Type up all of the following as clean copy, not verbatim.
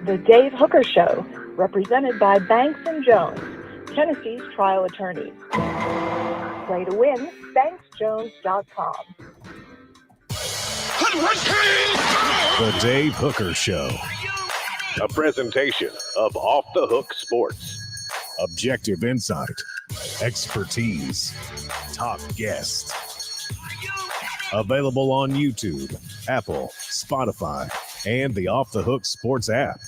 The Dave Hooker Show, represented by Banks & Jones, Tennessee's trial attorneys. Play to win, banksjones.com. The Dave Hooker Show. A presentation of Off the Hook Sports. Objective insight, expertise, top guests. Available on YouTube, Apple, Spotify, and the Off the Hook Sports app.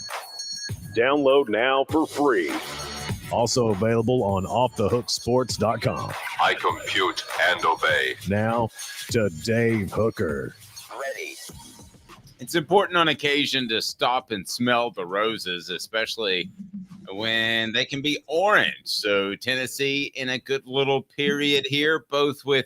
Download now for free. Also available on offthehooksports.com. I compute and obey. Now to Dave Hooker. Ready. It's important on occasion to stop and smell the roses, especially when they can be orange. So Tennessee in a good little period here, both with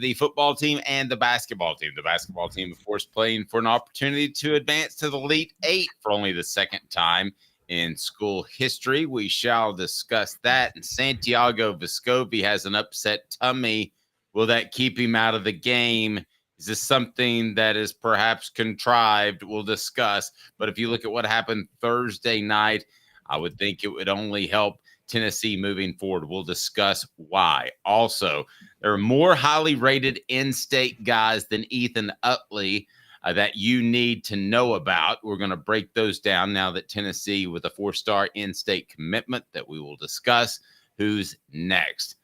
the football team and the basketball team. The basketball team, of course, playing for an opportunity to advance to the Elite Eight for only the second time in school history. We shall discuss that. And Santiago Vescovi has an upset tummy. Will that keep him out of the game? Is this something that is perhaps contrived? We'll discuss. But if you look at what happened Thursday night, I would think it would only help Tennessee moving forward. We'll discuss why. Also, there are more highly rated in-state guys than Ethan Utley that you need to know about. We're going to break those down now that Tennessee with a 4-star in-state commitment that we will discuss. Who's next?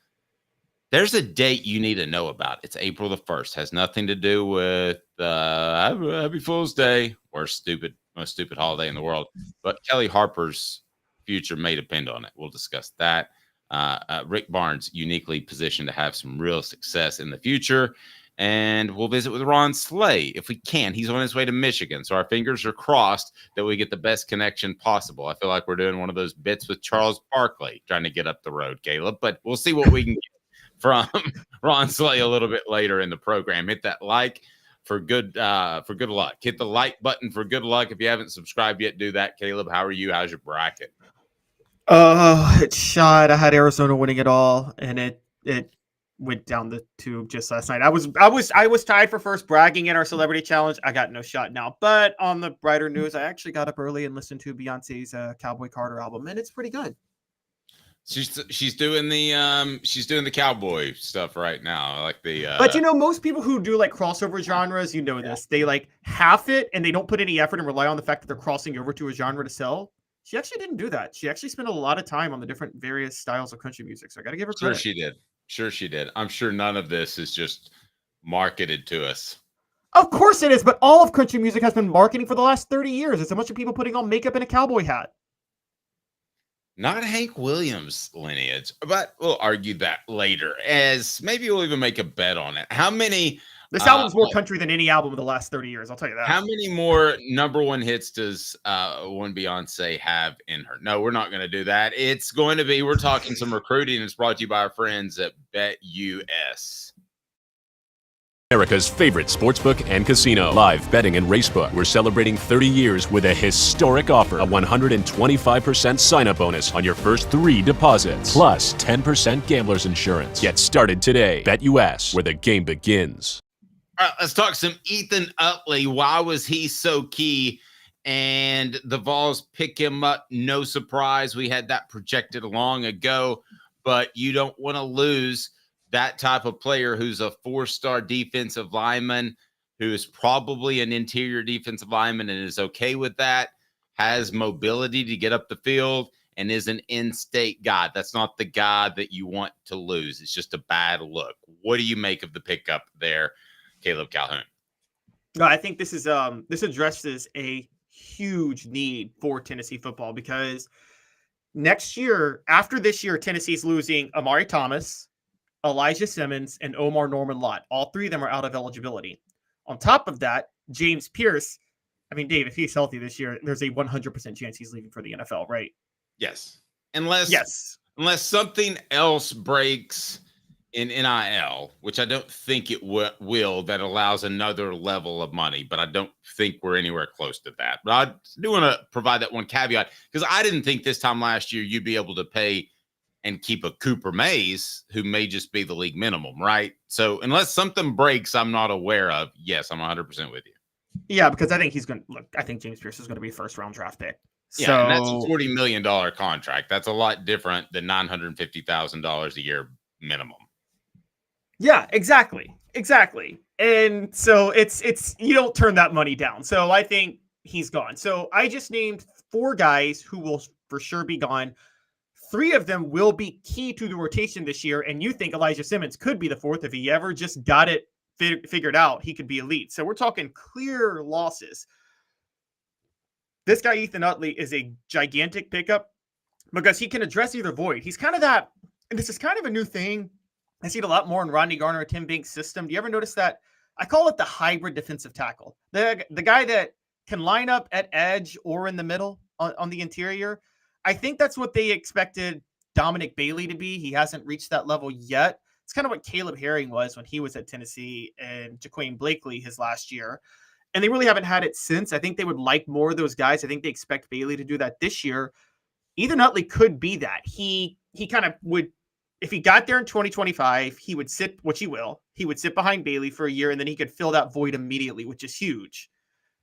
There's a date you need to know about. It's April the 1st. Has nothing to do with Happy Fool's Day, most stupid holiday in the world. But Kellie Harper's future may depend on it. We'll discuss that. Rick Barnes uniquely positioned to have some real success in the future. And we'll visit with Ron Slay if we can. He's on his way to Michigan. So our fingers are crossed that we get the best connection possible. I feel like we're doing one of those bits with Charles Barkley trying to get up the road, Caleb. But we'll see what we can get from Ron Slay a little bit later in the program. Hit that like for good luck. Hit the like button for good luck. If you haven't subscribed yet, do that. Caleb, how are you? How's your bracket? It's shot. I had Arizona winning it all, and it went down the tube just last night. I was tied for first, bragging in our celebrity challenge. I got no shot now. But on the brighter news, I actually got up early and listened to Beyonce's Cowboy Carter album, and it's pretty good. She's doing the cowboy stuff right now, like the. But most people who do like crossover genres, this, they like half it and they don't put any effort and rely on the fact that they're crossing over to a genre to sell. She actually didn't do that. She actually spent a lot of time on the different various styles of country music. So I got to give her credit. Sure she did. I'm sure none of this is just marketed to us. Of course it is, but all of country music has been marketing for the last 30 years. It's a bunch of people putting on makeup and a cowboy hat. Not Hank Williams lineage, but we'll argue that later, as maybe we'll even make a bet on it. How many... This album's more country than any album in the last 30 years, I'll tell you that. How many more number one hits does one Beyonce have in her? No, we're not going to do that. It's going to be, we're talking some recruiting. It's brought to you by our friends at BetUS. America's favorite sportsbook and casino. Live betting and racebook. We're celebrating 30 years with a historic offer. A 125% sign-up bonus on your first 3 deposits. Plus 10% gambler's insurance. Get started today. BetUS, where the game begins. All right, let's talk some Ethan Utley. Why was he so key? And the Vols pick him up. No surprise. We had that projected long ago. But you don't want to lose that type of player who's a 4-star defensive lineman, who is probably an interior defensive lineman and is okay with that, has mobility to get up the field, and is an in-state guy. That's not the guy that you want to lose. It's just a bad look. What do you make of the pickup there, Caleb Calhoun? No, I think this addresses a huge need for Tennessee football, because next year, after this year, Tennessee's losing Amari Thomas, Elijah Simmons, and Omar Norman Lott. All 3 of them are out of eligibility. On top of that, James Pierce, I mean, Dave, if he's healthy this year, there's a 100% chance he's leaving for the NFL, right? Yes. Unless something else breaks in NIL, which I don't think it will, that allows another level of money, but I don't think we're anywhere close to that. But I do want to provide that one caveat, because I didn't think this time last year you'd be able to pay and keep a Cooper Mays, who may just be the league minimum, right? So unless something breaks I'm not aware of, yes, I'm 100% with you. Yeah, because I think he's going to look. I think James Pierce is going to be a first-round draft pick. Yeah, and that's a $40 million contract. That's a lot different than $950,000 a year minimum. Yeah, exactly. And so it's you don't turn that money down. So I think he's gone. So I just named 4 guys who will for sure be gone. 3 of them will be key to the rotation this year, and you think Elijah Simmons could be the 4th if he ever just got it figured out. He could be elite. So we're talking clear losses. This guy, Ethan Utley, is a gigantic pickup because he can address either void. He's kind of that, and this is kind of a new thing. I see it a lot more in Rodney Garner or Tim Banks' system. Do you ever notice that? I call it the hybrid defensive tackle. The guy that can line up at edge or in the middle on the interior. I think that's what they expected Dominic Bailey to be. He hasn't reached that level yet. It's kind of what Caleb Herring was when he was at Tennessee and Jaquan Blakely his last year. And they really haven't had it since. I think they would like more of those guys. I think they expect Bailey to do that this year. Ethan Utley could be that. He kind of would, if he got there in 2025, he would sit, which he will. He would sit behind Bailey for a year, and then he could fill that void immediately, which is huge.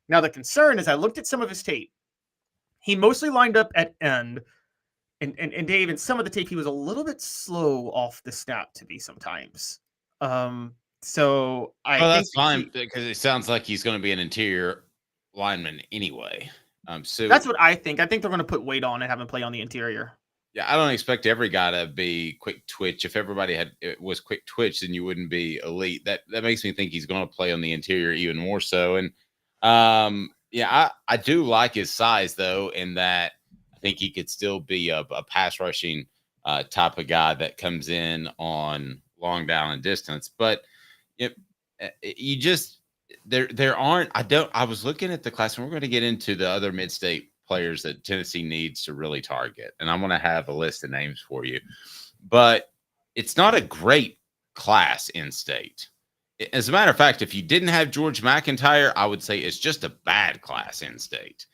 Now, the concern is I looked at some of his tape. He mostly lined up at end. And Dave, in some of the tape, he was a little bit slow off the snap to me sometimes. So I think that's fine because it sounds like he's going to be an interior lineman anyway. So that's what I think. I think they're going to put weight on and have him play on the interior. Yeah, I don't expect every guy to be quick twitch. If everybody was quick twitch, then you wouldn't be elite. That makes me think he's going to play on the interior even more so. And I do like his size though, in that I think he could still be a pass rushing type of guy that comes in on long down and distance. But you just there aren't. I was looking at the class, and we're going to get into the other mid-state players that Tennessee needs to really target, and I'm going to have a list of names for you. But it's not a great class in state. As a matter of fact, if you didn't have George McIntyre, I would say it's just a bad class in state.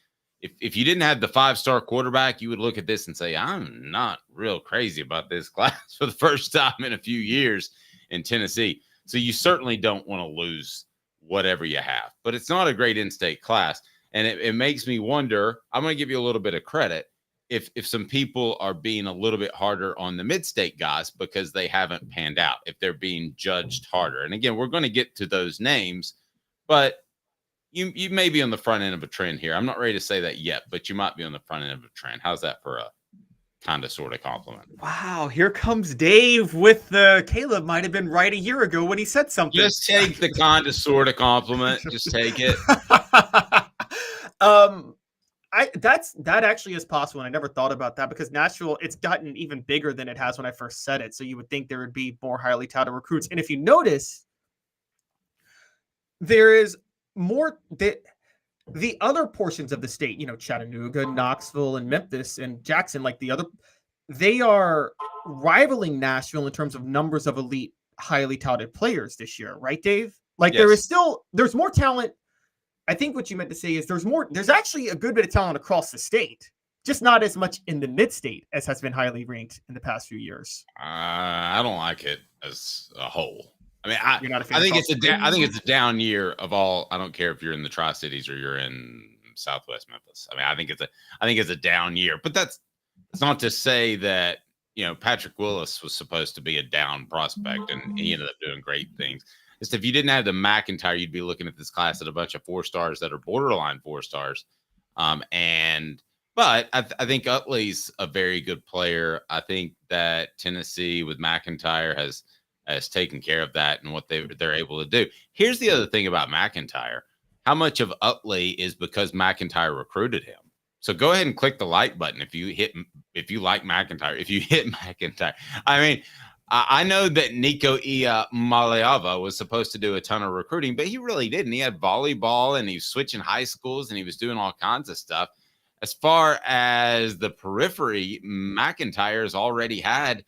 If you didn't have the 5-star quarterback, you would look at this and say, I'm not real crazy about this class for the first time in a few years in Tennessee. So you certainly don't want to lose whatever you have. But it's not a great in-state class. And it makes me wonder, I'm going to give you a little bit of credit, if some people are being a little bit harder on the mid-state guys because they haven't panned out, if they're being judged harder. And again, we're going to get to those names, but you may be on the front end of a trend here. I'm not ready to say that yet, but you might be on the front end of a trend. How's that for a kind of sort of compliment? Wow, here comes Dave with the Caleb might have been right a year ago when he said something. Just take the kind of sort of compliment. Just take it. That actually is possible. And I never thought about that because Nashville, it's gotten even bigger than it has when I first said it. So you would think there would be more highly touted recruits. And if you notice, there is more the other portions of the state, Chattanooga, Knoxville, and Memphis and Jackson, they are rivaling Nashville in terms of numbers of elite, highly touted players this year, right, Dave? Yes. There's more talent. I think what you meant to say is there's actually a good bit of talent across the state, just not as much in the mid-state as has been highly ranked in the past few years. I don't like it as a whole. I mean, I think it's a down year of all. I don't care if you're in the Tri-Cities or you're in Southwest Memphis. I mean, I think it's a down year, but that's not to say that, Patrick Willis was supposed to be a down prospect and he ended up doing great things. Just if you didn't have the McIntyre, you'd be looking at this class at a bunch of 4-stars that are borderline 4-stars. But I think Utley's a very good player. I think that Tennessee with McIntyre has taken care of that and what they're able to do. Here's the other thing about McIntyre. How much of Utley is because McIntyre recruited him? So go ahead and click the like button if you like McIntyre. If you hit McIntyre, I mean, I know that Nico Maliava was supposed to do a ton of recruiting, but he really didn't. He had volleyball and he was switching high schools and he was doing all kinds of stuff. As far as the periphery, McIntyre has already had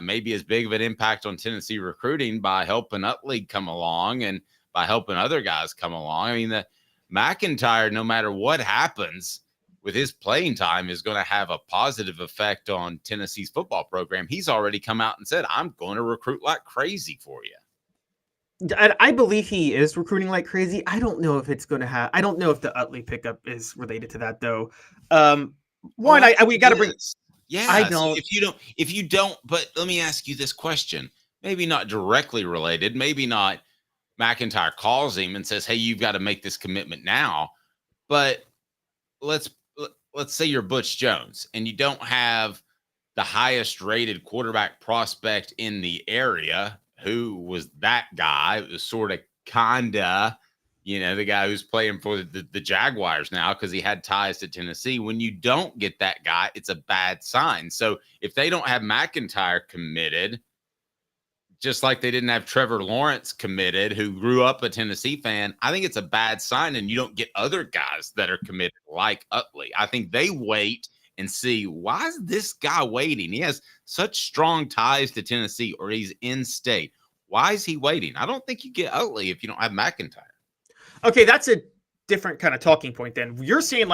maybe as big of an impact on Tennessee recruiting by helping Utley come along and by helping other guys come along. I mean, the McIntyre, no matter what happens with his playing time, is going to have a positive effect on Tennessee's football program. He's already come out and said, I'm going to recruit like crazy for you. I believe he is recruiting like crazy. I don't know if it's going to have. I don't know if the Utley pickup is related to that though. One, we got to bring. Yeah, I so don't. if you don't, but let me ask you this question. Maybe not directly related. Maybe not. McIntyre calls him and says, "Hey, you've got to make this commitment now." But let's say you're Butch Jones and you don't have the highest rated quarterback prospect in the area. Who was that guy? It was sort of kinda, the guy who's playing for the Jaguars now because he had ties to Tennessee. When you don't get that guy, it's a bad sign. So if they don't have McIntyre committed, just like they didn't have Trevor Lawrence committed, who grew up a Tennessee fan, I think it's a bad sign, and you don't get other guys that are committed like Utley. I think they wait and see, why is this guy waiting? He has such strong ties to Tennessee, or he's in state. Why is he waiting? I don't think you get Utley if you don't have McIntyre. Okay, that's a different kind of talking point then. You're saying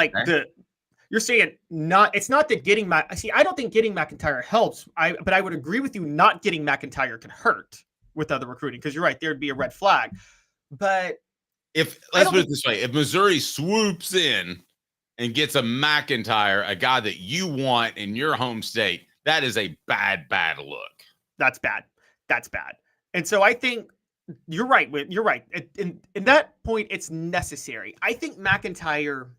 it's not that getting I don't think getting McIntyre helps. But I would agree with you, not getting McIntyre can hurt with other recruiting, because you're right, there'd be a red flag. But let's put it this way, if Missouri swoops in and gets a McIntyre, a guy that you want in your home state, that is a bad look. That's bad. And so I think you're right. You're right. In that point, it's necessary. I think McIntyre.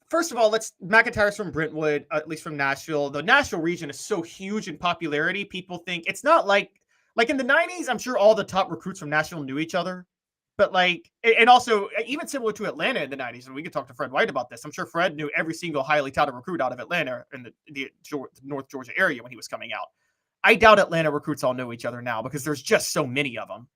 First of all, McIntyre's from Brentwood, at least from Nashville. The Nashville region is so huge in popularity. People think it's not like in the 90s, I'm sure all the top recruits from Nashville knew each other. But and also even similar to Atlanta in the 90s, and we could talk to Fred White about this. I'm sure Fred knew every single highly touted recruit out of Atlanta in the North Georgia area when he was coming out. I doubt Atlanta recruits all know each other now because there's just so many of them.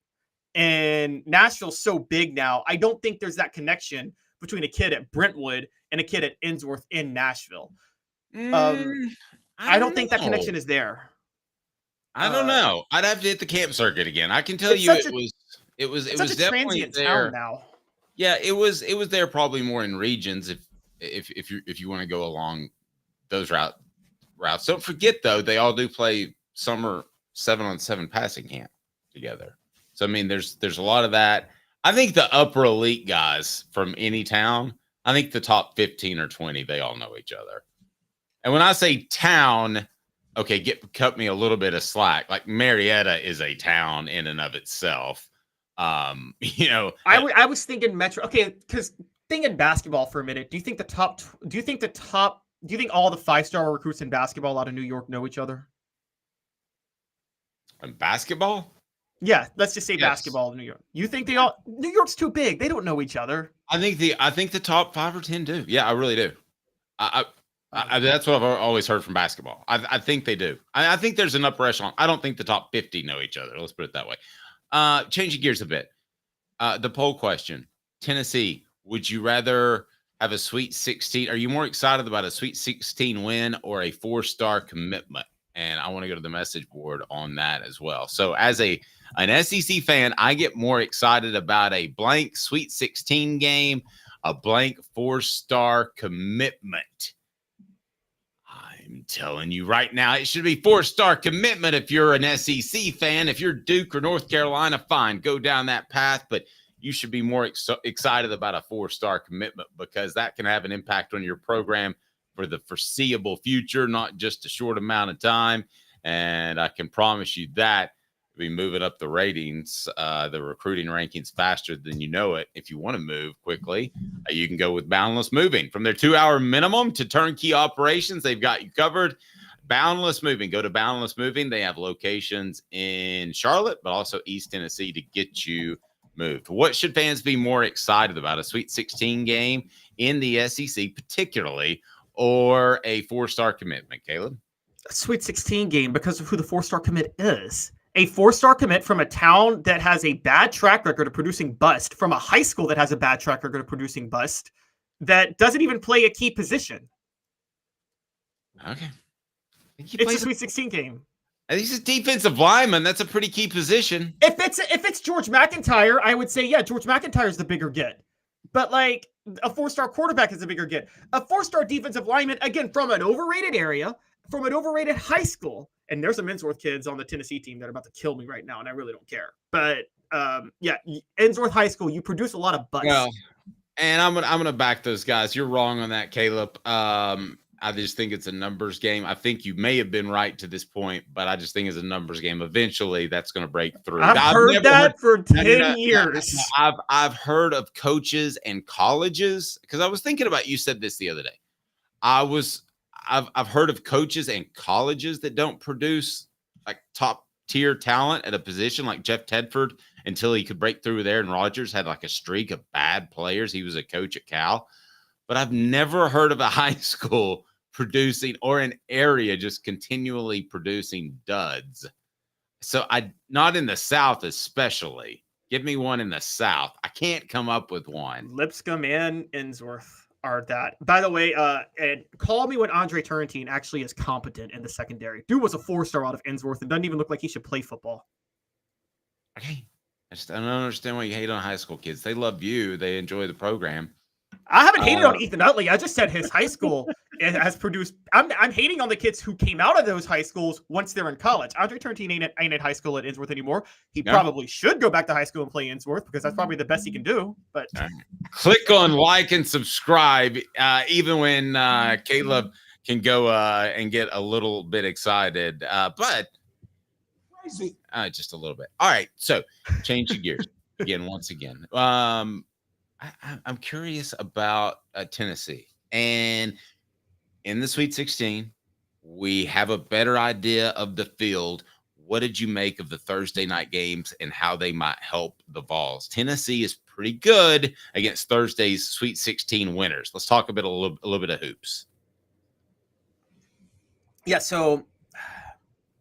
And Nashville's so big now, I don't think there's that connection between a kid at Brentwood and a kid at Innsworth in Nashville. I don't think that connection is there. I don't know. I'd have to hit the camp circuit again. I can tell you it was definitely there now. Yeah, it was there probably more in regions if you want to go along those routes. Don't forget though, they all do play summer 7-on-7 passing camp together. So I mean, there's a lot of that. I think the upper elite guys from any town, I think the top 15 or 20, they all know each other. And when I say town, okay, cut me a little bit of slack. Like Marietta is a town in and of itself. I was thinking Metro. Okay, because thinking basketball for a minute. Do you think all the 5-star recruits in basketball out of New York know each other? In basketball? Yeah, let's just say basketball in New York. You think New York's too big? They don't know each other. I think the top 5 or 10 do. Yeah, I really do. That's what I've always heard from basketball. I think they do. I think there's an upper echelon. I don't think the top 50 know each other. Let's put it that way. Changing gears a bit. The poll question: Tennessee, would you rather have a Sweet 16? Are you more excited about a Sweet 16 win or a 4-star commitment? And I want to go to the message board on that as well. So as an SEC fan, I get more excited about a blank Sweet 16 game, a blank 4-star commitment. I'm telling you right now, it should be 4-star commitment if you're an SEC fan. If you're Duke or North Carolina, fine, go down that path. But you should be more excited about a 4-star commitment, because that can have an impact on your program for the foreseeable future, not just a short amount of time. And I can promise you that we'll be moving up the ratings, the recruiting rankings faster than you know it. If you want to move quickly, you can go with Boundless Moving. From their 2-hour minimum to turnkey operations, they've got you covered. Boundless Moving. Go to Boundless Moving. They have locations in Charlotte, but also East Tennessee to get you moved. What should fans be more excited about? A Sweet 16 game in the SEC, particularly, or a 4-star commitment, Caleb? A Sweet 16 game because of who the 4-star commit is. A 4-star commit from a town that has a bad track record of producing bust, from a high school that has a bad track record of producing bust, that doesn't even play a key position. Okay. It's a Sweet 16 game. He's a defensive lineman. That's a pretty key position. If it's George McIntyre, I would say, yeah, George McIntyre is the bigger get. But like a 4-star quarterback is a bigger get. A 4-star defensive lineman, again, from an overrated area, from an overrated high school. and there's some Ensworth kids on the Tennessee team that are about to kill me right now, and I really don't care. But yeah, Ensworth High School, you produce a lot of butts. Well, and I'm gonna back those guys. You're wrong on that, Caleb. I just think it's a numbers game. I think you may have been right to this point, but I just think it's a numbers game. Eventually, that's going to break through. I've heard that for 10 years. I've heard of coaches and colleges, because I was thinking about, you said this the other day. I've heard of coaches and colleges that don't produce like top tier talent at a position, like Jeff Tedford, until he could break through there. And Rogers had like a streak of bad players. He was a coach at Cal, but I've never heard of a high school producing, or an area just continually producing duds. So not in the South, especially. Give me one in the South. I can't come up with one. Lipscomb and Ensworth are that. By the way, and call me when Andre Turrentine actually is competent in the secondary. Dude was a 4-star out of Ensworth and doesn't even look like he should play football. Okay. I don't understand why you hate on high school kids. They love you. They enjoy the program. I haven't hated on Ethan Utley. I just said his high school has produced. I'm hating on the kids who came out of those high schools once they're in college. Andre Turrentine ain't at high school at Ensworth anymore. He probably should go back to high school and play Ensworth, because that's probably the best he can do. But click on like and subscribe, even when Caleb can go and get a little bit excited. But just a little bit. All right, so changing gears once again. I'm curious about Tennessee. And in the Sweet 16, we have a better idea of the field. What did you make of the Thursday night games and how they might help the Vols? Tennessee is pretty good against Thursday's Sweet 16 winners. Let's talk a little bit of hoops. Yeah, so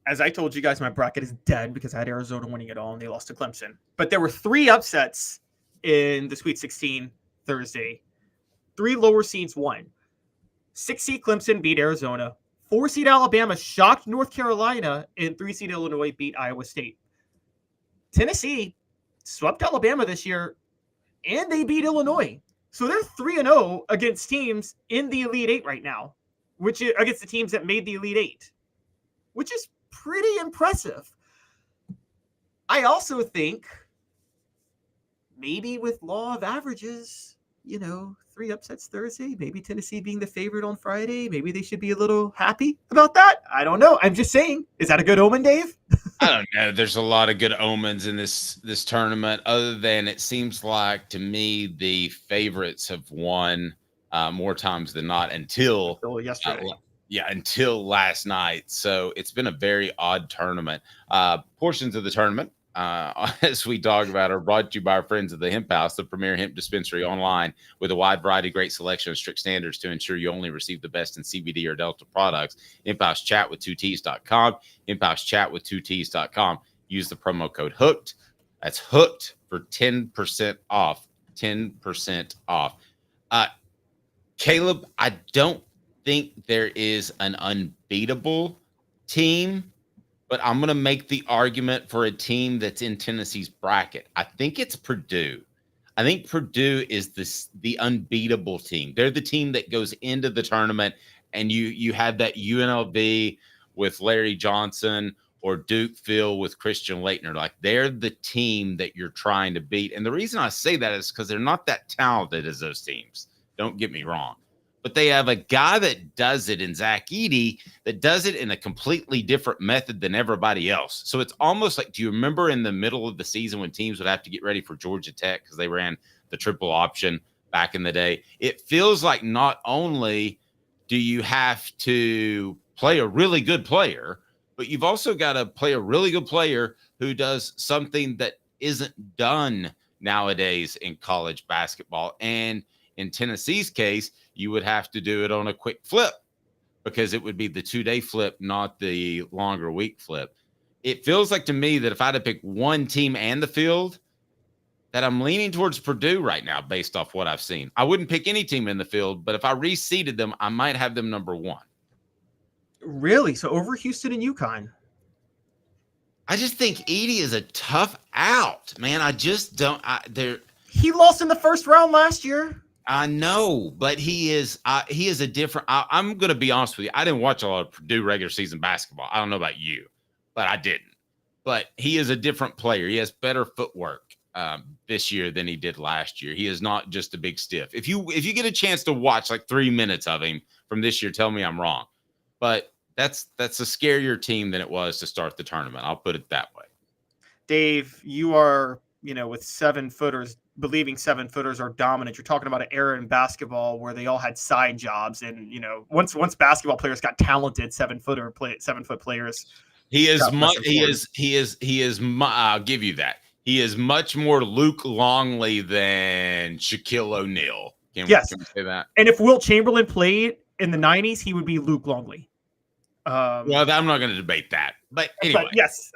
as I told you guys, my bracket is dead because I had Arizona winning it all and they lost to Clemson. But there were 3 upsets in the Sweet 16 Thursday. 3 lower seeds won. 6-seed Clemson beat Arizona. 4-seed Alabama shocked North Carolina, and 3-seed Illinois beat Iowa State. Tennessee swept Alabama this year, and they beat Illinois. So they're 3-0 against teams in the Elite 8 right now, which is against the teams that made the Elite 8, which is pretty impressive. I also think maybe with law of averages, 3 upsets Thursday, maybe Tennessee being the favorite on Friday, maybe they should be a little happy about that. I don't know. I'm just saying. Is that a good omen, Dave? I don't know. There's a lot of good omens in this tournament, other than it seems like to me the favorites have won more times than not until yesterday. Until last night. So it's been a very odd tournament. Portions of the tournament, as we talk about, are brought to you by our friends at the Hemp House, the premier hemp dispensary online with a wide variety, great selection of strict standards to ensure you only receive the best in CBD or Delta products. Hemp House Chat with 2Ts.com. Hemp House Chat with 2Ts.com. Use the promo code HOOKED. That's HOOKED for 10% off. 10% off. Caleb, I don't think there is an unbeatable team, but I'm going to make the argument for a team that's in Tennessee's bracket. I think it's Purdue. I think Purdue is the unbeatable team. They're the team that goes into the tournament, and you have that UNLV with Larry Johnson or Duke Phil with Christian Laettner. Like, they're the team that you're trying to beat. And the reason I say that is because they're not that talented as those teams. Don't get me wrong. But they have a guy that does it in Zach Edey that does it in a completely different method than everybody else. So it's almost like, do you remember in the middle of the season when teams would have to get ready for Georgia Tech because they ran the triple option back in the day? It feels like not only do you have to play a really good player, but you've also got to play a really good player who does something that isn't done nowadays in college basketball. And in Tennessee's case, you would have to do it on a quick flip because it would be the 2-day flip, not the longer week flip. It feels like to me that if I had to pick one team and the field, that I'm leaning towards Purdue right now based off what I've seen. I wouldn't pick any team in the field, but if I reseeded them, I might have them number 1. Really? So over Houston and UConn? I just think Edey is a tough out, man. I just don't. He lost in the first round last year. I know, but he is a different. I'm going to be honest with you. I didn't watch a lot of Purdue regular season basketball. I don't know about you, but I didn't. But he is a different player. He has better footwork this year than he did last year. He is not just a big stiff. If you get a chance to watch like 3 minutes of him from this year, tell me I'm wrong. But that's a scarier team than it was to start the tournament. I'll put it that way. Dave, you are, with 7-footers, believing 7-footers are dominant. You're talking about an era in basketball where they all had side jobs, and once basketball players got talented, 7-foot players. He is much. He is. I'll give you that. He is much more Luke Longley than Shaquille O'Neal. Can we say that? And if Wilt Chamberlain played in the 90s, he would be Luke Longley. Well, I'm not going to debate that, but anyway. But yes.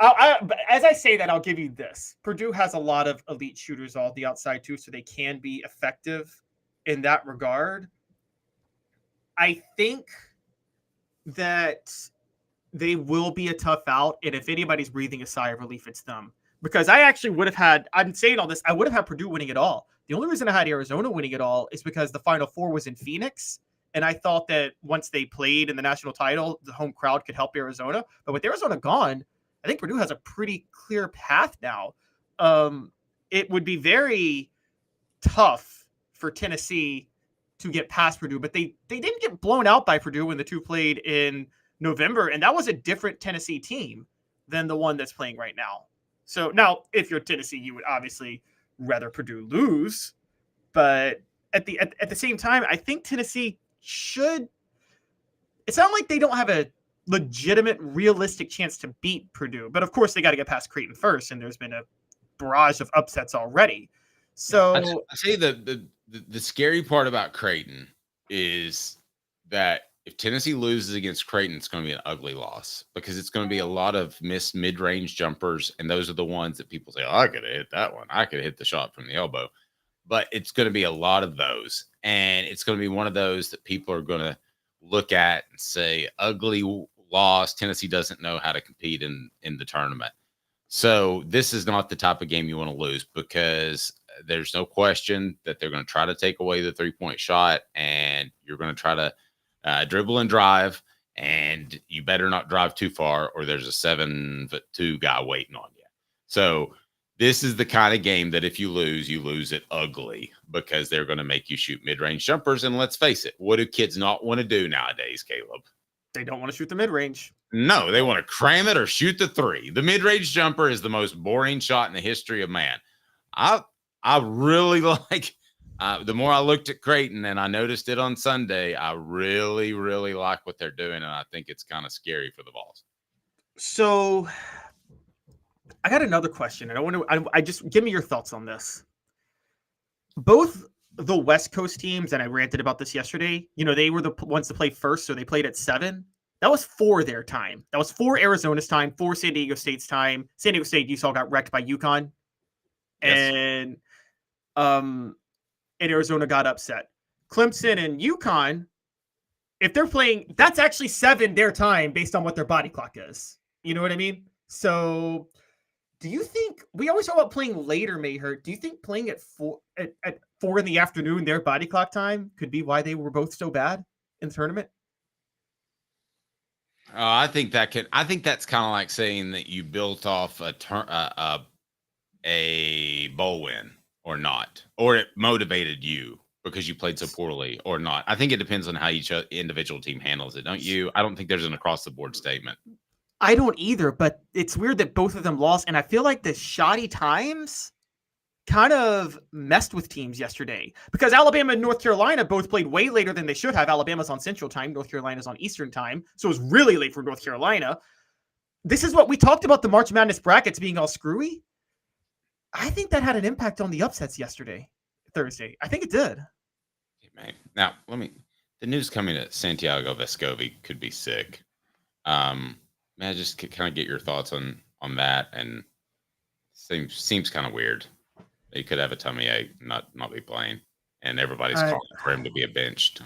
As I say that, I'll give you this. Purdue has a lot of elite shooters off the outside too, so they can be effective in that regard. I think that they will be a tough out, and if anybody's breathing a sigh of relief, it's them. Because I actually would have had, I'm saying all this, I would have had Purdue winning it all. The only reason I had Arizona winning it all is because the Final Four was in Phoenix, and I thought that once they played in the national title, the home crowd could help Arizona. But with Arizona gone, I think Purdue has a pretty clear path now. It would be very tough for Tennessee to get past Purdue, but they didn't get blown out by Purdue when the two played in November, and that was a different Tennessee team than the one that's playing right now. So now, if you're Tennessee, you would obviously rather Purdue lose, but at the same time, I think Tennessee should. It's not like they don't have a legitimate, realistic chance to beat Purdue, but of course they got to get past Creighton first, and there's been a barrage of upsets already. So I say the scary part about Creighton is that if Tennessee loses against Creighton, it's going to be an ugly loss because it's going to be a lot of missed mid-range jumpers, and those are the ones that people say, "Oh, I could have hit that one. I could have hit the shot from the elbow." But it's going to be a lot of those, and it's going to be one of those that people are going to look at and say, "Ugly loss. Tennessee doesn't know how to compete in the tournament." So this is not the type of game you want to lose because there's no question that they're going to try to take away the 3-point shot, and you're going to try to dribble and drive, and you better not drive too far or there's a 7'2" guy waiting on you. So this is the kind of game that if you lose it ugly because they're going to make you shoot mid-range jumpers. And let's face it, what do kids not want to do nowadays, Caleb? They don't want to shoot the mid-range. No, they want to cram it or shoot the 3. The mid-range jumper is the most boring shot in the history of man. I really like the more I looked at Creighton and I noticed it on Sunday, I really, really like what they're doing, and I think it's kind of scary for the Vols. So I got another question, and I just give me your thoughts on this. Both the West Coast teams, and I ranted about this yesterday, they were the ones to play first, so they played at 7. That was 4 their time. That was 4 Arizona's time, 4 San Diego State's time. San Diego State, you saw, got wrecked by UConn. Yes. And Arizona got upset. Clemson and UConn, if they're playing, that's actually 7 their time based on what their body clock is. You know what I mean? So do you think, we always talk about playing later may hurt. Do you think playing at 4 in the afternoon, their body clock time, could be why they were both so bad in the tournament? I think that's kind of like saying that you built off a bowl win or not, or it motivated you because you played so poorly or not. I think it depends on how each individual team handles it, don't you? I don't think there's an across-the-board statement. I don't either, but it's weird that both of them lost, and I feel like the shoddy times kind of messed with teams yesterday because Alabama and North Carolina both played way later than they should have. Alabama's on Central Time, North Carolina's on Eastern Time, so it was really late for North Carolina. This is what we talked about, the March Madness brackets being all screwy. I think that had an impact on the upsets Thursday. I think it did. Man. Now, the news coming at Santiago Vescovi could be sick. Man, I just kind of get your thoughts on that, and seems kind of weird. He could have a tummy ache, not be playing, and everybody's calling for him to be benched.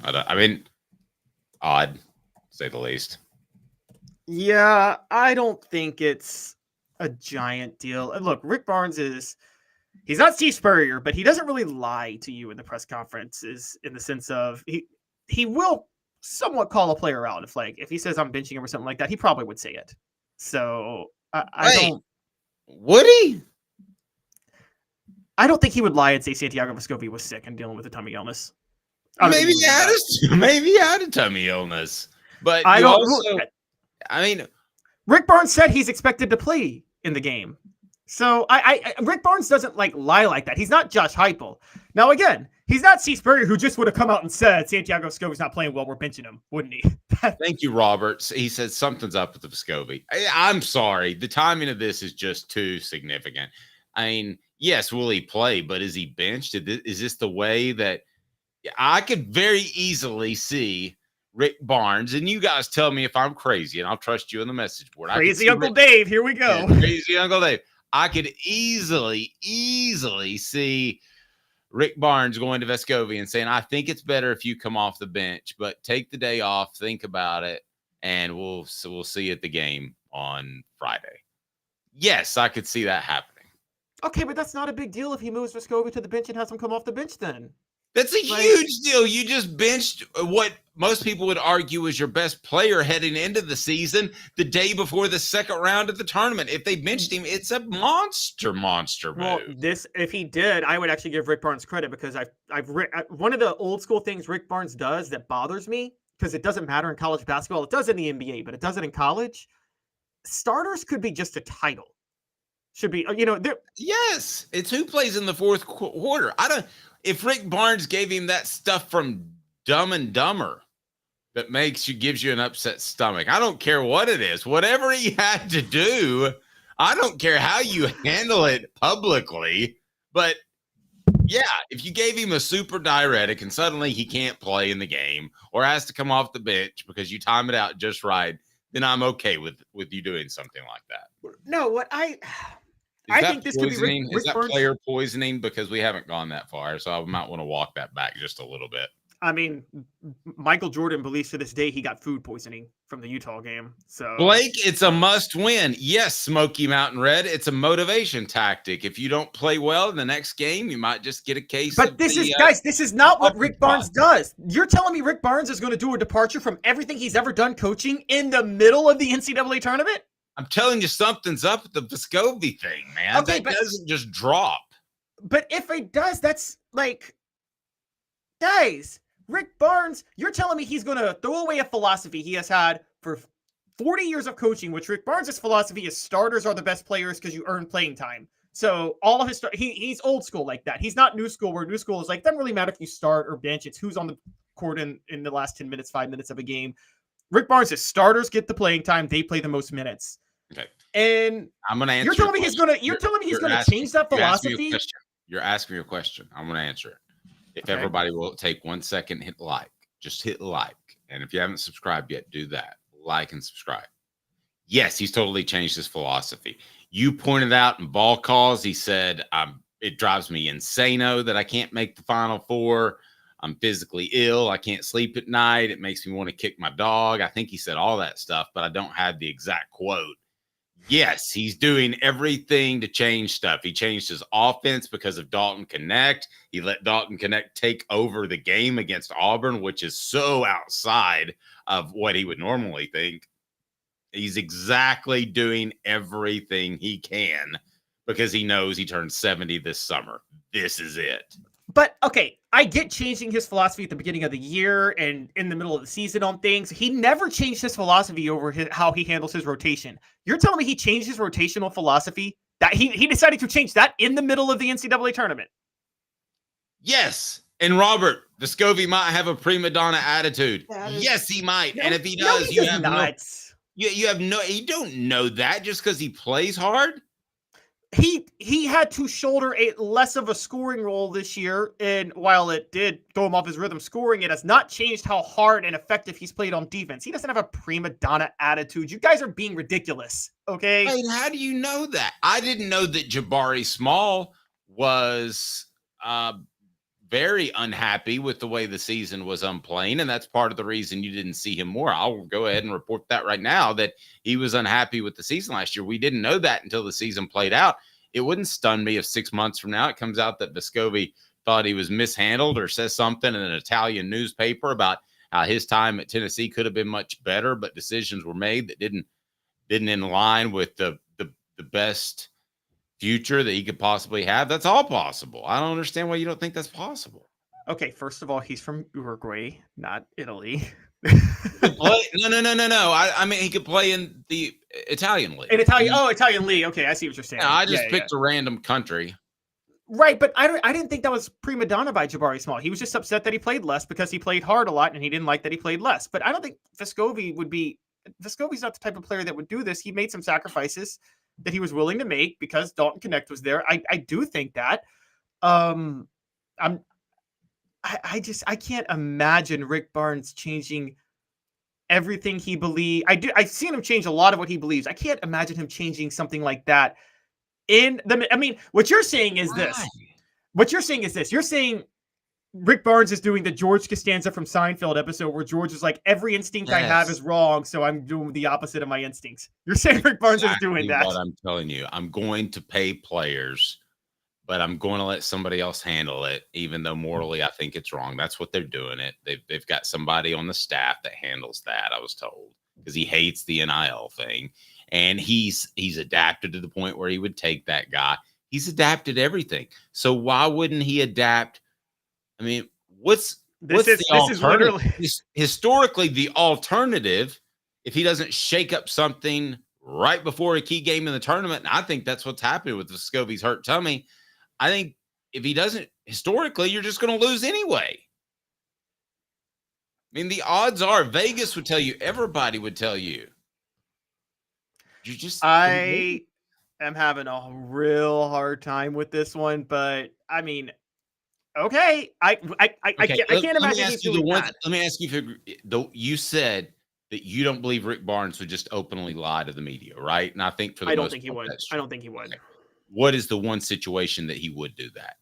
Odd, to say the least. Yeah, I don't think it's a giant deal. And look, Rick Barnes is he's not Steve Spurrier, but he doesn't really lie to you in the press conferences in the sense of he will somewhat call a player out if he says I'm benching him or something like that, he probably would say it. So I don't. Would he? I don't think he would lie and say Santiago Vescovi was sick and dealing with a tummy illness. Maybe he had a tummy illness, but Rick Barnes said he's expected to play in the game. So Rick Barnes doesn't lie like that. He's not Josh Heupel. Now, again, he's not Steve Spurrier, who just would have come out and said Santiago Vescovi's not playing well. We're benching him, wouldn't he? Thank you, Robert. He said something's up with the Vescovi. I'm sorry. The timing of this is just too significant. I mean, yes, will he play, but is he benched? Is this the way that I could very easily see Rick Barnes, and you guys tell me if I'm crazy, and I'll trust you on the message board. Crazy Uncle Dave, here we go. Yeah, crazy Uncle Dave. I could easily see Rick Barnes going to Vescovi and saying, I think it's better if you come off the bench, but take the day off, think about it, and we'll see you at the game on Friday. Yes, I could see that happening. Okay, but that's not a big deal if he moves Vescovi to the bench and has him come off the bench then. That's a huge deal. You just benched what most people would argue is your best player heading into the season the day before the second round of the tournament. If they benched him, it's a monster move. Well, if he did, I would actually give Rick Barnes credit because one of the old school things Rick Barnes does that bothers me, because it doesn't matter in college basketball. It does in the NBA, but it doesn't in college. Starters could be just a title. Should be, yes, it's who plays in the fourth quarter. If Rick Barnes gave him that stuff from Dumb and Dumber that gives you an upset stomach, I don't care what it is. Whatever he had to do, I don't care how you handle it publicly. But yeah, if you gave him a super diuretic and suddenly he can't play in the game or has to come off the bench because you time it out just right, then I'm okay with you doing something like that. No, I think this could be Rick Barnes. Player poisoning? Because we haven't gone that far, so I might want to walk that back just a little bit. I mean, Michael Jordan believes to this day he got food poisoning from the Utah game. So Blake, it's a must win. Yes, Smoky Mountain Red. It's a motivation tactic. If you don't play well in the next game, you might just get a case. But this is not what Rick Barnes does. You're telling me Rick Barnes is going to do a departure from everything he's ever done coaching in the middle of the NCAA tournament? I'm telling you, something's up with the Vescovi thing, man. Okay, that doesn't just drop. But if it does, that's guys, Rick Barnes, you're telling me he's going to throw away a philosophy he has had for 40 years of coaching, which Rick Barnes' philosophy is starters are the best players because you earn playing time. So all of his he's old school like that. He's not new school, where new school is doesn't really matter if you start or bench. It's who's on the court in the last 10 minutes, 5 minutes of a game. Rick Barnes' starters get the playing time. They play the most minutes. Okay. And I'm going to answer. You're telling me he's going to change that philosophy? You're asking me a question. I'm going to answer it. If everybody will take 1 second, hit like. Just hit like. And if you haven't subscribed yet, do that. Like and subscribe. Yes, he's totally changed his philosophy. You pointed out in ball calls, he said, it drives me insano that I can't make the Final Four. I'm physically ill. I can't sleep at night. It makes me want to kick my dog. I think he said all that stuff, but I don't have the exact quote. Yes, he's doing everything to change stuff. He changed his offense because of Dalton Connect. He let Dalton Connect take over the game against Auburn, which is so outside of what he would normally think. He's exactly doing everything he can because he knows he turns 70 this summer. This is it. But, okay, I get changing his philosophy at the beginning of the year and in the middle of the season on things. He never changed his philosophy over how he handles his rotation. You're telling me he changed his rotational philosophy? That he decided to change that in the middle of the NCAA tournament? Yes. And Robert, Vescovi might have a prima donna attitude. Yes, he might. And if he does, you don't know that just because he plays hard. He had to shoulder a less of a scoring role this year, and while it did throw him off his rhythm scoring, it has not changed how hard and effective he's played on defense. He doesn't have a prima donna attitude. You guys are being ridiculous, okay? Wait, how do you know that? I didn't know that Jabari Small was very unhappy with the way the season was playing, and that's part of the reason you didn't see him more. I'll go ahead and report that right now, that he was unhappy with the season last year. We didn't know that until the season played out. it wouldn't stun me if 6 months from now it comes out that Vescovi thought he was mishandled or says something in an Italian newspaper about how his time at Tennessee could have been much better, but decisions were made that didn't in line with the best future that he could possibly have. That's all possible. I don't understand why you don't think that's possible. Okay, first of all, he's from Uruguay, not Italy. No. I mean, he could play in the Italian league. Italian league. Okay, I see what you're saying. Yeah, I just picked a random country. Right, but I didn't think that was prima donna by Jabari Small. He was just upset that he played less because he played hard a lot, and he didn't like that he played less. But I don't think Vescovi's not the type of player that would do this. He made some sacrifices that he was willing to make because Dalton Connect was there. I do think that. I can't imagine Rick Barnes changing everything he believes. I've seen him change a lot of what he believes. I can't imagine him changing something like that. What you're saying is this. What you're saying is this. You're saying Rick Barnes is doing the George Costanza from Seinfeld episode where George is like, every instinct I have is wrong, so I'm doing the opposite of my instincts. You're saying Rick Barnes is doing that. What I'm telling you, I'm going to pay players, but I'm going to let somebody else handle it, even though morally I think it's wrong. That's what they're doing it. They've got somebody on the staff that handles that, I was told, because he hates the NIL thing. And he's adapted to the point where he would take that guy. He's adapted everything. So why wouldn't he adapt? I mean, what's the alternative? Historically, the alternative, if he doesn't shake up something right before a key game in the tournament, and I think that's what's happening with Vescovi's hurt tummy. I think if he doesn't, historically, you're just going to lose anyway. I mean, the odds are Vegas would tell you, everybody would tell you. I am having a real hard time with this one, but I mean, okay. I can't imagine he's doing that. Let me ask you, you said that you don't believe Rick Barnes would just openly lie to the media, right? And I think I don't think he would. Okay. What is the one situation that he would do that?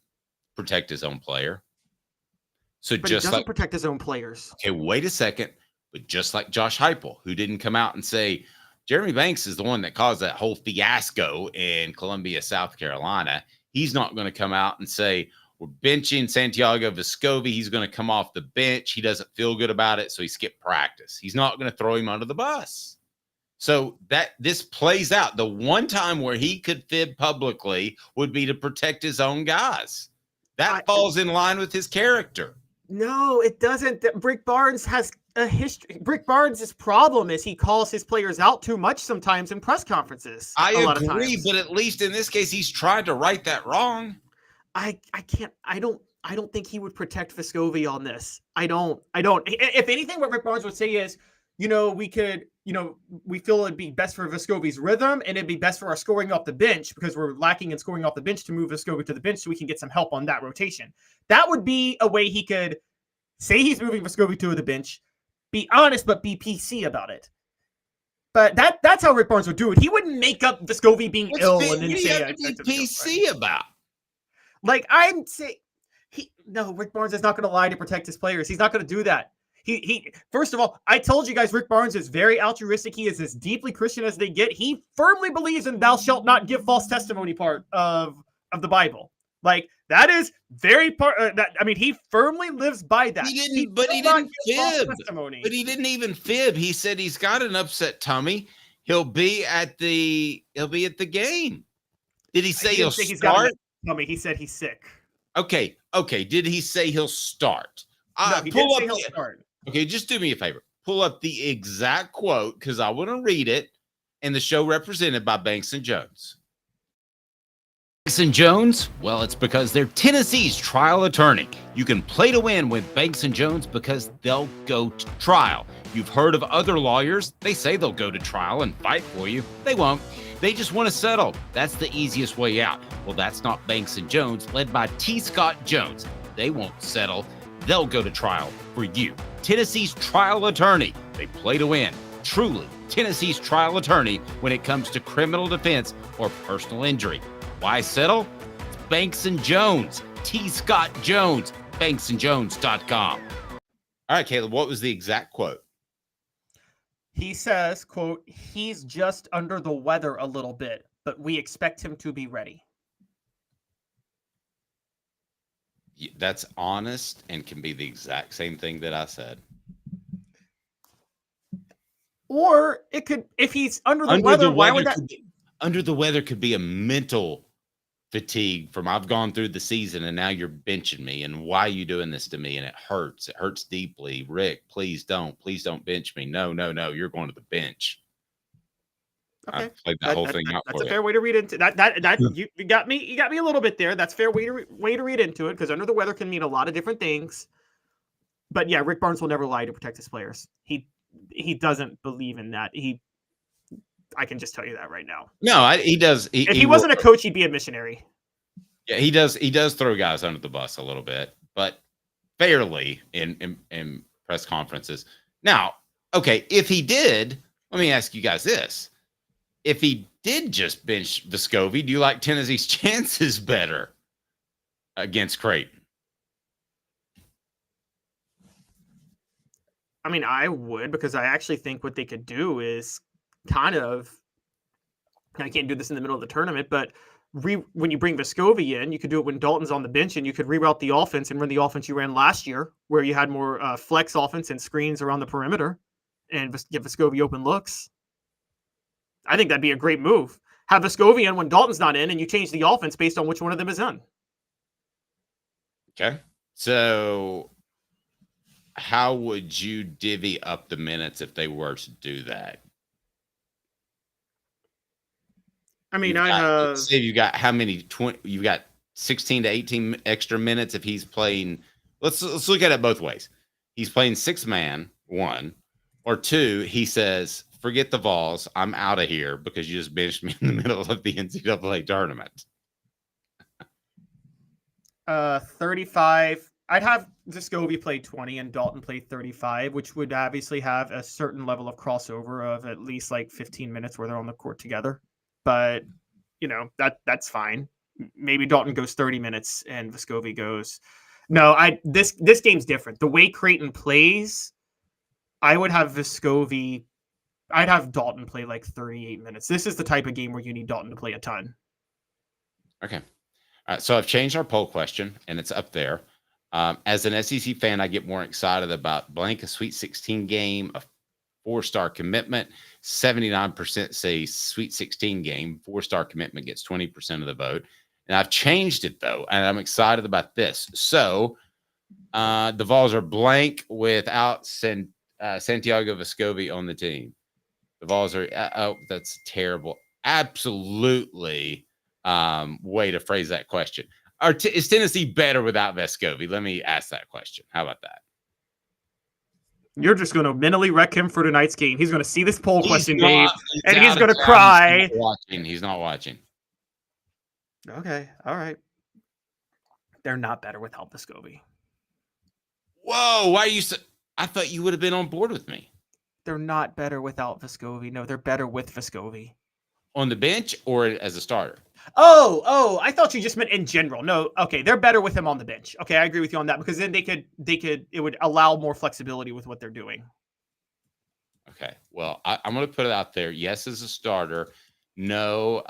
Protect his own player. But he doesn't protect his own players. Okay, wait a second. But just like Josh Heupel, who didn't come out and say, Jeremy Banks is the one that caused that whole fiasco in Columbia, South Carolina. He's not going to come out and say, we're benching Santiago Vescovi. He's going to come off the bench. He doesn't feel good about it, so he skipped practice. He's not going to throw him under the bus. So this plays out. The one time where he could fib publicly would be to protect his own guys. That falls in line with his character. No, it doesn't. Rick Barnes has a history. Rick Barnes' problem is he calls his players out too much sometimes in press conferences. I agree, but at least in this case, he's tried to right that wrong. I don't think he would protect Vescovi on this. I don't. If anything, what Rick Barnes would say is, we feel it'd be best for Vescovi's rhythm and it'd be best for our scoring off the bench because we're lacking in scoring off the bench to move Vescovi to the bench so we can get some help on that rotation. That would be a way he could say he's moving Vescovi to the bench, be honest, but be PC about it. But that's how Rick Barnes would do it. He wouldn't make up Vescovi being ill and then say, be PC about. Like I'm saying, Rick Barnes is not going to lie to protect his players. He's not going to do that. He first of all, I told you guys, Rick Barnes is very altruistic. He is as deeply Christian as they get. He firmly believes in "Thou shalt not give false testimony" part of the Bible. Like that is very part. He firmly lives by that. He didn't fib. But he didn't even fib. He said he's got an upset tummy. He'll be at the game. Did he say he'll start? He said he's sick. Okay. Did he say he'll start? No, he didn't say he'll start. Okay, just do me a favor. Pull up the exact quote because I want to read it. And the show represented by Banks and Jones. Banks and Jones? Well, it's because they're Tennessee's trial attorney. You can play to win with Banks and Jones because they'll go to trial. You've heard of other lawyers. They say they'll go to trial and fight for you. They won't. They just want to settle. That's the easiest way out. Well, that's not Banks and Jones, led by T. Scott Jones. They won't settle. They'll go to trial for you. Tennessee's trial attorney. They play to win. Truly, Tennessee's trial attorney when it comes to criminal defense or personal injury. Why settle? It's Banks and Jones. T. Scott Jones. BanksandJones.com. All right, Caleb, what was the exact quote? He says, quote, "He's just under the weather a little bit, but we expect him to be ready." That's honest and can be the exact same thing that I said. Or it could, if he's under the weather, why would that? Under the weather could be a mental fatigue from I've gone through the season and now you're benching me, and why are you doing this to me? And it hurts deeply. Rick, please don't bench me. No, you're going to the bench. Okay, I played that whole thing out. That's a fair way to read into that. You got me. You got me a little bit there. That's a fair way to read into it, because under the weather can mean a lot of different things. But yeah, Rick Barnes will never lie to protect his players. He doesn't believe in that. I can just tell you that right now. No, he does. If he wasn't a coach, he'd be a missionary. Yeah, he does. He does throw guys under the bus a little bit, but fairly in press conferences. Now, okay, if he did, let me ask you guys this. If he did just bench Vescovi, do you like Tennessee's chances better against Creighton? I mean, I would, because I actually think what they could do is kind of, I can't do this in the middle of the tournament, but when you bring Vescovi in, you could do it when Dalton's on the bench, and you could reroute the offense and run the offense you ran last year, where you had more flex offense and screens around the perimeter, and give Vescovi open looks. I think that'd be a great move. Have Vescovi in when Dalton's not in, and you change the offense based on which one of them is in. Okay. So how would you divvy up the minutes if they were to do that? I mean, say you got how many? 20? You got 16 to 18 extra minutes if he's playing. Let's look at it both ways. He's playing 6-man, 1, or 2. He says, "Forget the Vols. I'm out of here because you just benched me in the middle of the NCAA tournament." 35. I'd have Vescovi play 20 and Dalton play 35, which would obviously have a certain level of crossover of at least like 15 minutes where they're on the court together. But, that's fine. Maybe Dalton goes 30 minutes and Vescovi goes. No, this game's different. The way Creighton plays, I would have Vescovi. I'd have Dalton play like 38 minutes. This is the type of game where you need Dalton to play a ton. Okay. So I've changed our poll question, and it's up there. As an SEC fan, I get more excited about blank a Sweet 16 game, a 4-star commitment. 79% say Sweet 16 game. 4-star commitment gets 20% of the vote. And I've changed it, though, and I'm excited about this. So the Vols are blank without Santiago Vescovi on the team. The Vols are that's terrible. Absolutely way to phrase that question. Is Tennessee better without Vescovi? Let me ask that question. How about that? You're just going to mentally wreck him for tonight's game. He's going to see this poll question, Dave, and he's going to cry. He's not watching. Okay. All right. They're not better without Vescovi. Whoa. Why are you I thought you would have been on board with me. They're not better without Vescovi. No, they're better with Vescovi. On the bench or as a starter? Oh, I thought you just meant in general. No, okay, they're better with him on the bench. Okay, I agree with you on that, because then it would allow more flexibility with what they're doing. Okay, well, I'm going to put it out there. Yes, as a starter. No,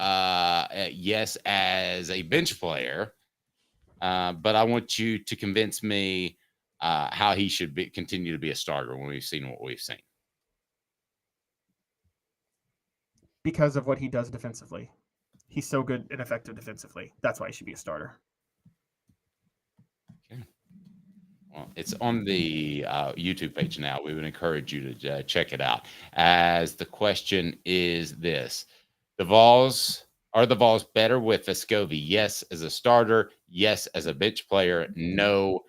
yes, as a bench player. But I want you to convince me how he should continue to be a starter when we've seen what we've seen. Because of what he does defensively. He's so good and effective defensively. That's why he should be a starter. Okay. Well, it's on the YouTube page now. We would encourage you to check it out. As the question is this: are the Vols better with Vescovi? Yes, as a starter. Yes, as a bench player. No,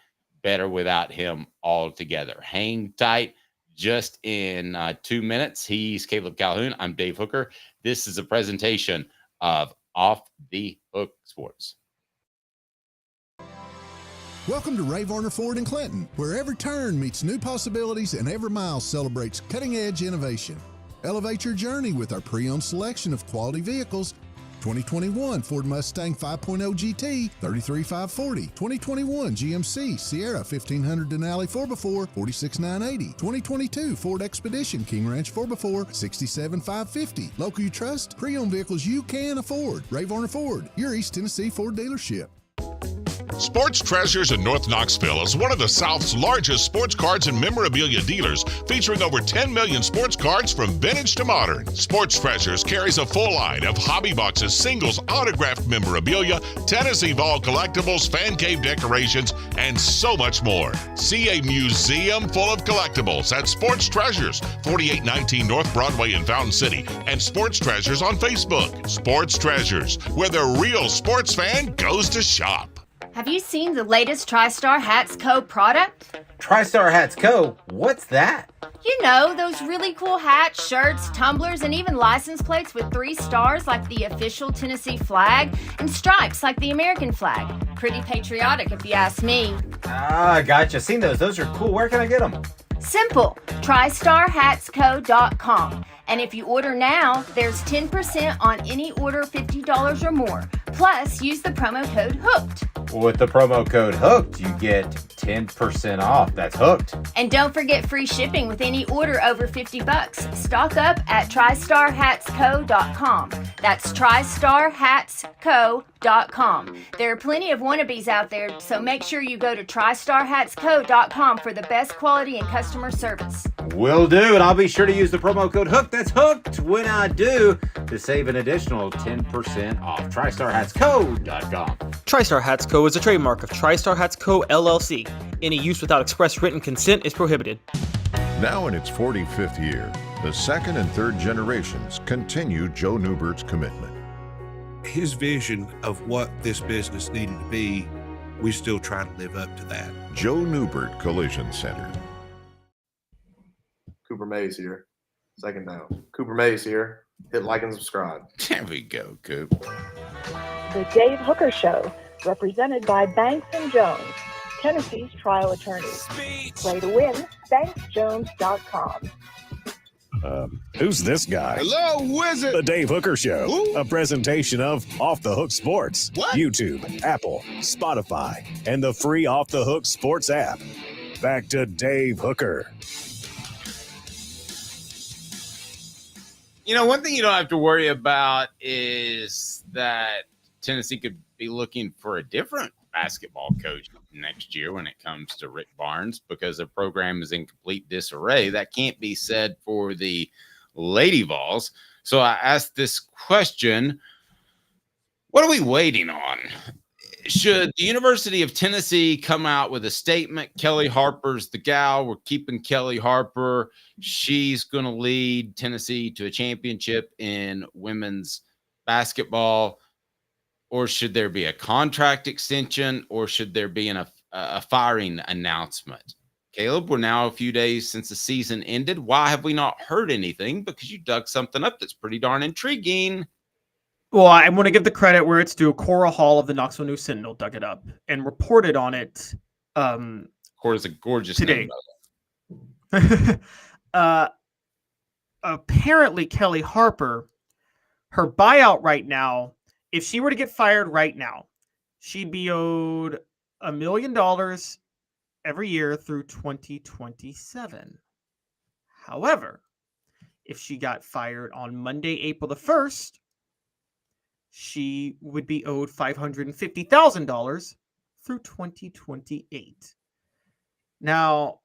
better without him altogether. Hang tight. Just in 2 minutes, he's Caleb Calhoun. I'm Dave Hooker. This is a presentation of Off the Hook Sports. Welcome to Varner Ford in Clinton, where every turn meets new possibilities and every mile celebrates cutting-edge innovation. Elevate your journey with our pre-owned selection of quality vehicles. 2021 Ford Mustang 5.0 GT, $33,540. 2021 GMC Sierra 1500 Denali 4x4, $46,980. 2022 Ford Expedition King Ranch 4x4, $67,550. Local you trust, pre-owned vehicles you can afford. Varner Ford, your East Tennessee Ford dealership. Sports Treasures in North Knoxville is one of the South's largest sports cards and memorabilia dealers, featuring over 10 million sports cards from vintage to modern. Sports Treasures carries a full line of hobby boxes, singles, autographed memorabilia, Tennessee Vol collectibles, fan cave decorations, and so much more. See a museum full of collectibles at Sports Treasures, 4819 North Broadway in Fountain City, and Sports Treasures on Facebook. Sports Treasures, where the real sports fan goes to shop. Have you seen the latest TriStar Hats Co. product? TriStar Hats Co.? What's that? You know, those really cool hats, shirts, tumblers, and even license plates with 3 stars like the official Tennessee flag and stripes like the American flag. Pretty patriotic if you ask me. Ah, gotcha. Seen those. Those are cool. Where can I get them? Simple. TriStarHatsCo.com. And if you order now, there's 10% on any order $50 or more. Plus, use the promo code HOOKED. With the promo code HOOKED, you get 10% off. That's hooked. And don't forget free shipping with any order over $50. Stock up at TriStarHatsCo.com. That's TriStarHatsCo.com. There are plenty of wannabes out there, so make sure you go to TriStarHatsCo.com for the best quality and customer service. Will do, and I'll be sure to use the promo code HOOKED. That's hooked when I do, to save an additional 10% off. TriStarHatsCo.com. TriStar Hats Co. is a trademark of TriStar Hats Co. LLC. Any use without express written consent is prohibited. Now in its 45th year, the second and third generations continue Joe Newbert's commitment. His vision of what this business needed to be, we still try to live up to that. Joe Newbert Collision Center. Cooper Mays here. Second down. Cooper Mays here. Hit like and subscribe. There we go, Coop. The Dave Hooker Show, represented by Banks & Jones, Tennessee's trial attorneys. Play to win, banksjones.com. Who's this guy? Hello, wizard. The Dave Hooker Show, Who? a presentation of Off the Hook Sports. What? YouTube, Apple, Spotify, and the free Off the Hook Sports app. Back to Dave Hooker. You know, one thing you don't have to worry about is that Tennessee could be looking for a different basketball coach next year when it comes to Rick Barnes, because the program is in complete disarray. That can't be said for the Lady Vols. So I asked this question: what are we waiting on? Should the University of Tennessee come out with a statement? Kellie Harper's the gal. We're keeping Kellie Harper. She's going to lead Tennessee to a championship in women's basketball. Or should there be a contract extension? Or should there be a firing announcement? Caleb, we're now a few days since the season ended. Why have we not heard anything? Because you dug something up that's pretty darn intriguing. Well, I want to give the credit where it's due. Cora Hall of the Knoxville News Sentinel dug it up and reported on it. Cora's a gorgeous today. name. Apparently, Kellie Harper, her buyout right now, if she were to get fired right now, she'd be owed $1 million every year through 2027. However, if she got fired on Monday, April the 1st, she would be owed $550,000 through 2028. Now,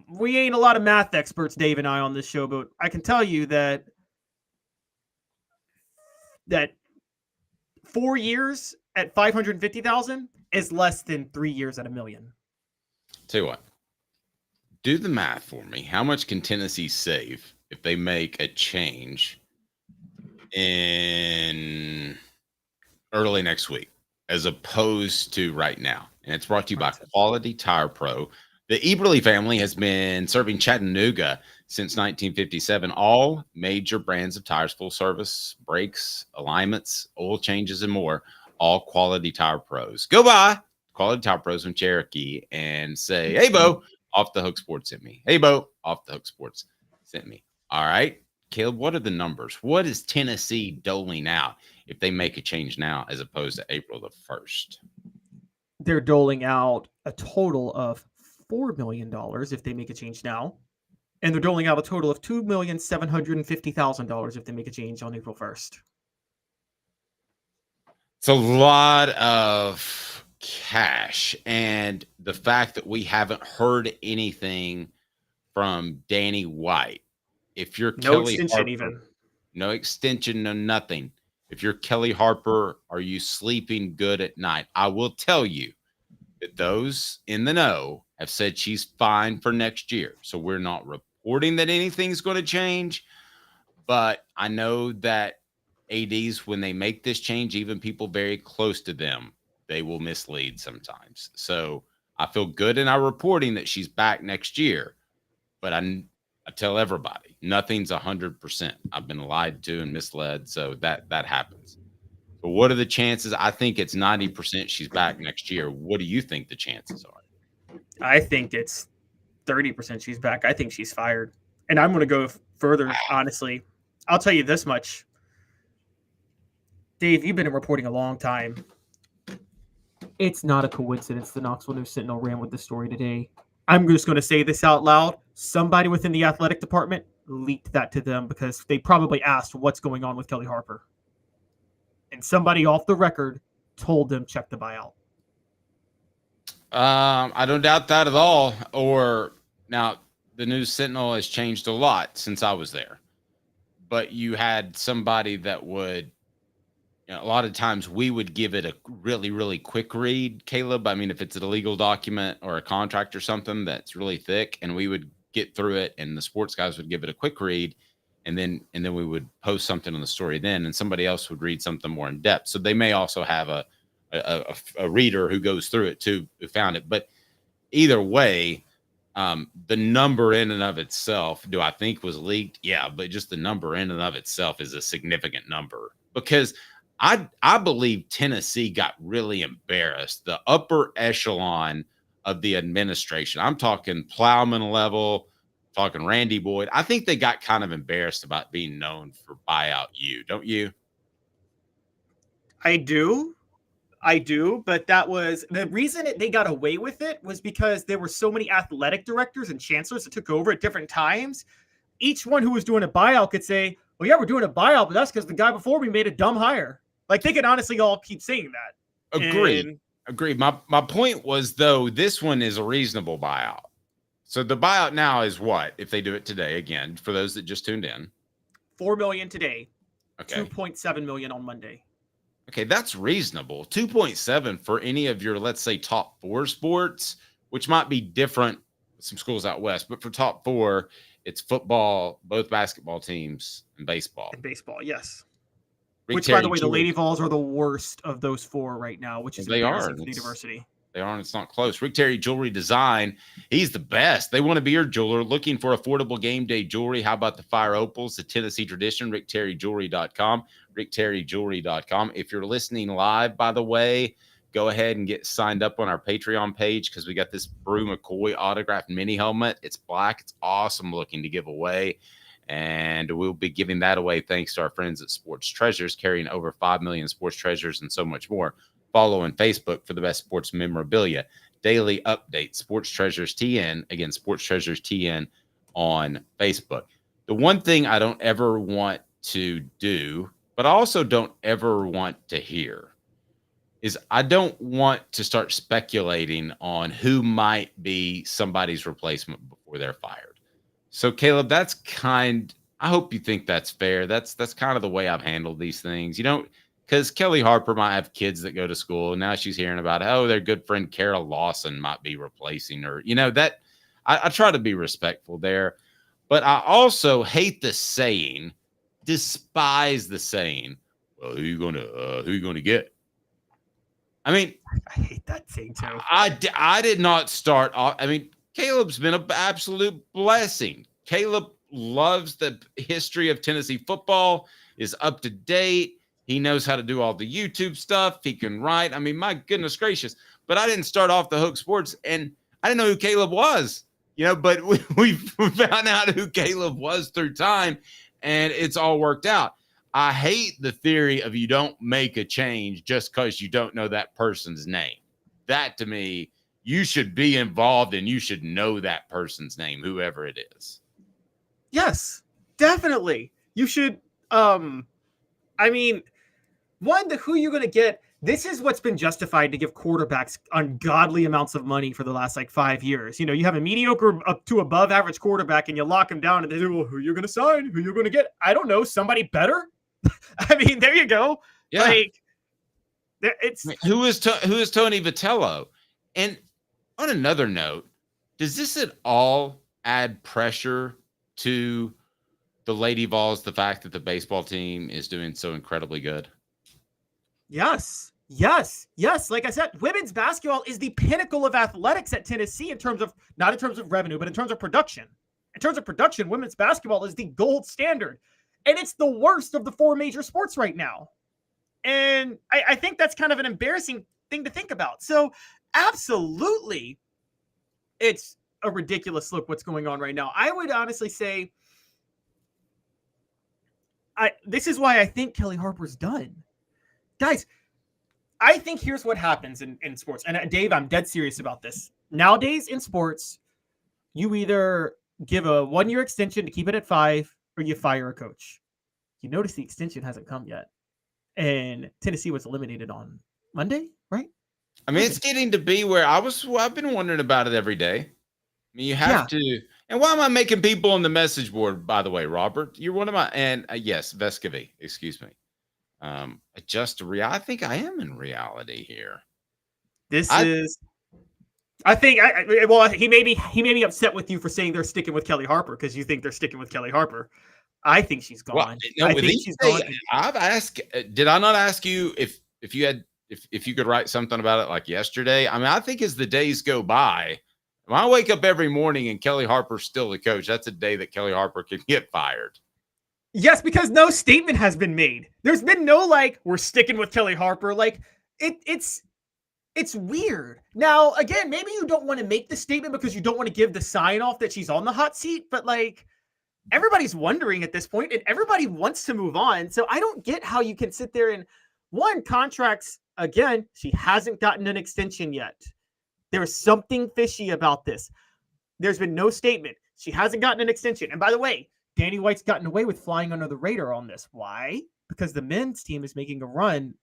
we ain't a lot of math experts, Dave and I, on this show, but I can tell you that 4 years at $550,000 is less than 3 years at $1 million. Tell you what, do the math for me. How much can Tennessee save if they make a change in early next week as opposed to right now? And it's brought to you by Quality Tire Pro. The Eberle family has been serving Chattanooga since 1957. All major brands of tires, full service, brakes, alignments, oil changes, and more. All Quality Tire Pros. Go by Quality Tire Pros from Cherokee and say, hey, Bo, Off the Hook Sports sent me. Hey, Bo, Off the Hook Sports sent me. All right. Caleb, what are the numbers? What is Tennessee doling out if they make a change now as opposed to April the 1st? They're doling out a total of $4 million if they make a change now. And they're doling out a total of $2,750,000 if they make a change on April 1st. It's a lot of cash and the fact that we haven't heard anything from Danny White. If you're No Kellie extension Harper, even. no extension, no nothing. If you're Kellie Harper, are you sleeping good at night? I will tell you that those in the know have said she's fine for next year. So we're not reporting that anything's going to change. But I know that ADs, when they make this change, even people very close to them, they will mislead sometimes. So I feel good in our reporting that she's back next year. But I tell everybody, nothing's 100%. I've been lied to and misled, so that happens. But what are the chances? I think it's 90% she's back next year. What do you think the chances are? I think it's 30% she's back. I think she's fired. And I'm going to go further, honestly. I'll tell you this much. Dave, you've been in reporting a long time. It's not a coincidence the Knoxville News-Sentinel ran with the story today. I'm just going to say this out loud. Somebody within the athletic department leaked that to them because they probably asked what's going on with Kellie Harper. And somebody off the record told them check the buyout. I don't doubt that at all. Or now the News Sentinel has changed a lot since I was there. But you had somebody that would, a lot of times we would give it a really, really quick read, Caleb. I mean, if it's a legal document or a contract or something that's really thick, and we would get through it, and the sports guys would give it a quick read, and then we would post something on the story then, and somebody else would read something more in depth. So they may also have a reader who goes through it too, who found it. But either way, the number in and of itself, do I think was leaked? Yeah, but just the number in and of itself is a significant number, because I believe Tennessee got really embarrassed. The upper echelon of the administration, I'm talking Plowman level, talking Randy Boyd, I think they got kind of embarrassed about being known for buyout U, don't you? I do, but that was the reason they got away with it was because there were so many athletic directors and chancellors that took over at different times. Each one who was doing a buyout could say, well, yeah, we're doing a buyout, but that's because the guy before me made a dumb hire. Like, they could honestly all keep saying that. Agreed. My point was, though, this one is a reasonable buyout. So the buyout now is what, if they do it today, again, for those that just tuned in? $4 million today. Okay. $2.7 million on Monday. Okay, that's reasonable. 2.7 for any of your, let's say, top four sports, which might be different with some schools out west, but for top four, it's football, both basketball teams, and baseball. And baseball, yes. Rick Which, Terry by the way, Jewelry. the Lady Vols are the worst of those four right now, which is They are. embarrassing for the university. They are, and it's not close. Rick Terry Jewelry Design, he's the best. They want to be your jeweler. Looking for affordable game day jewelry. How about the Fire Opals, the Tennessee tradition? RickTerryJewelry.com. RickTerryJewelry.com. If you're listening live, by the way, go ahead and get signed up on our Patreon page because we got this Brew McCoy autographed mini helmet. It's black. It's awesome looking to give away. And we'll be giving that away thanks to our friends at Sports Treasures, carrying over 5 million sports treasures and so much more. Follow on Facebook for the best sports memorabilia. Daily updates, Sports Treasures TN. Again, Sports Treasures TN on Facebook. The one thing I don't ever want to do, but I also don't ever want to hear, is I don't want to start speculating on who might be somebody's replacement before they're fired. So, Caleb, I hope you think that's fair. That's kind of the way I've handled these things. You don't, because Kellie Harper might have kids that go to school, and now she's hearing about, their good friend Carol Lawson might be replacing her. that I try to be respectful there, but I also hate the saying, despise the saying, well, who you gonna get? I mean, I hate that saying too. I did not start off. I mean, Caleb's been an absolute blessing. Caleb loves the history of Tennessee football, is up to date. He knows how to do all the YouTube stuff. He can write. I mean, my goodness gracious. But I didn't start off the Hook Sports, and I didn't know who Caleb was, but we found out who Caleb was through time, and it's all worked out. I hate the theory of you don't make a change just because you don't know that person's name. That, to me, you should be involved and you should know that person's name, whoever it is. Yes, definitely. You should. I mean, who you're going to get. This is what's been justified to give quarterbacks ungodly amounts of money for the last 5 years. You have a mediocre up to above average quarterback and you lock him down and they say, well, who you're going to sign? Who you're going to get? I don't know. Somebody better? I mean, there you go. Yeah. It's who is Tony Vitello? And on another note, does this at all add pressure to the Lady Vols, the fact that the baseball team is doing so incredibly good? Yes. Like I said, women's basketball is the pinnacle of athletics at Tennessee not in terms of revenue, but in terms of production. In terms of production, women's basketball is the gold standard. And it's the worst of the 4 major sports right now. And I think that's kind of an embarrassing thing to think about. So absolutely, it's a ridiculous look what's going on right now. I would honestly say this is why I think Kellie Harper's done. Guys, I think here's what happens in sports. And Dave, I'm dead serious about this. Nowadays in sports, you either give a 1-year extension to keep it at 5 or you fire a coach. You notice the extension hasn't come yet. And Tennessee was eliminated on Monday, right? I mean, it's getting to be where I've been wondering about it every day. I mean, you have to. And why am I making people on the message board, by the way, Robert? You're one of my, and yes, Vescovi, excuse me. I think I am in reality here. I think he may be upset with you for saying they're sticking with Kellie Harper because you think they're sticking with Kellie Harper. I think she's gone. Well, no, I think she's gone. I've asked. Did I not ask you if you could write something about it like yesterday? I mean, I think as the days go by, when I wake up every morning and Kellie Harper's still the coach, that's a day that Kellie Harper can get fired. Yes, because no statement has been made. There's been no we're sticking with Kellie Harper. It's weird. Now, again, maybe you don't want to make the statement because you don't want to give the sign off that she's on the hot seat, but everybody's wondering at this point and everybody wants to move on. So I don't get how you can sit there and contracts, again, she hasn't gotten an extension yet. There's something fishy about this. There's been no statement. She hasn't gotten an extension. And by the way, Danny White's gotten away with flying under the radar on this. Why? Because the men's team is making a run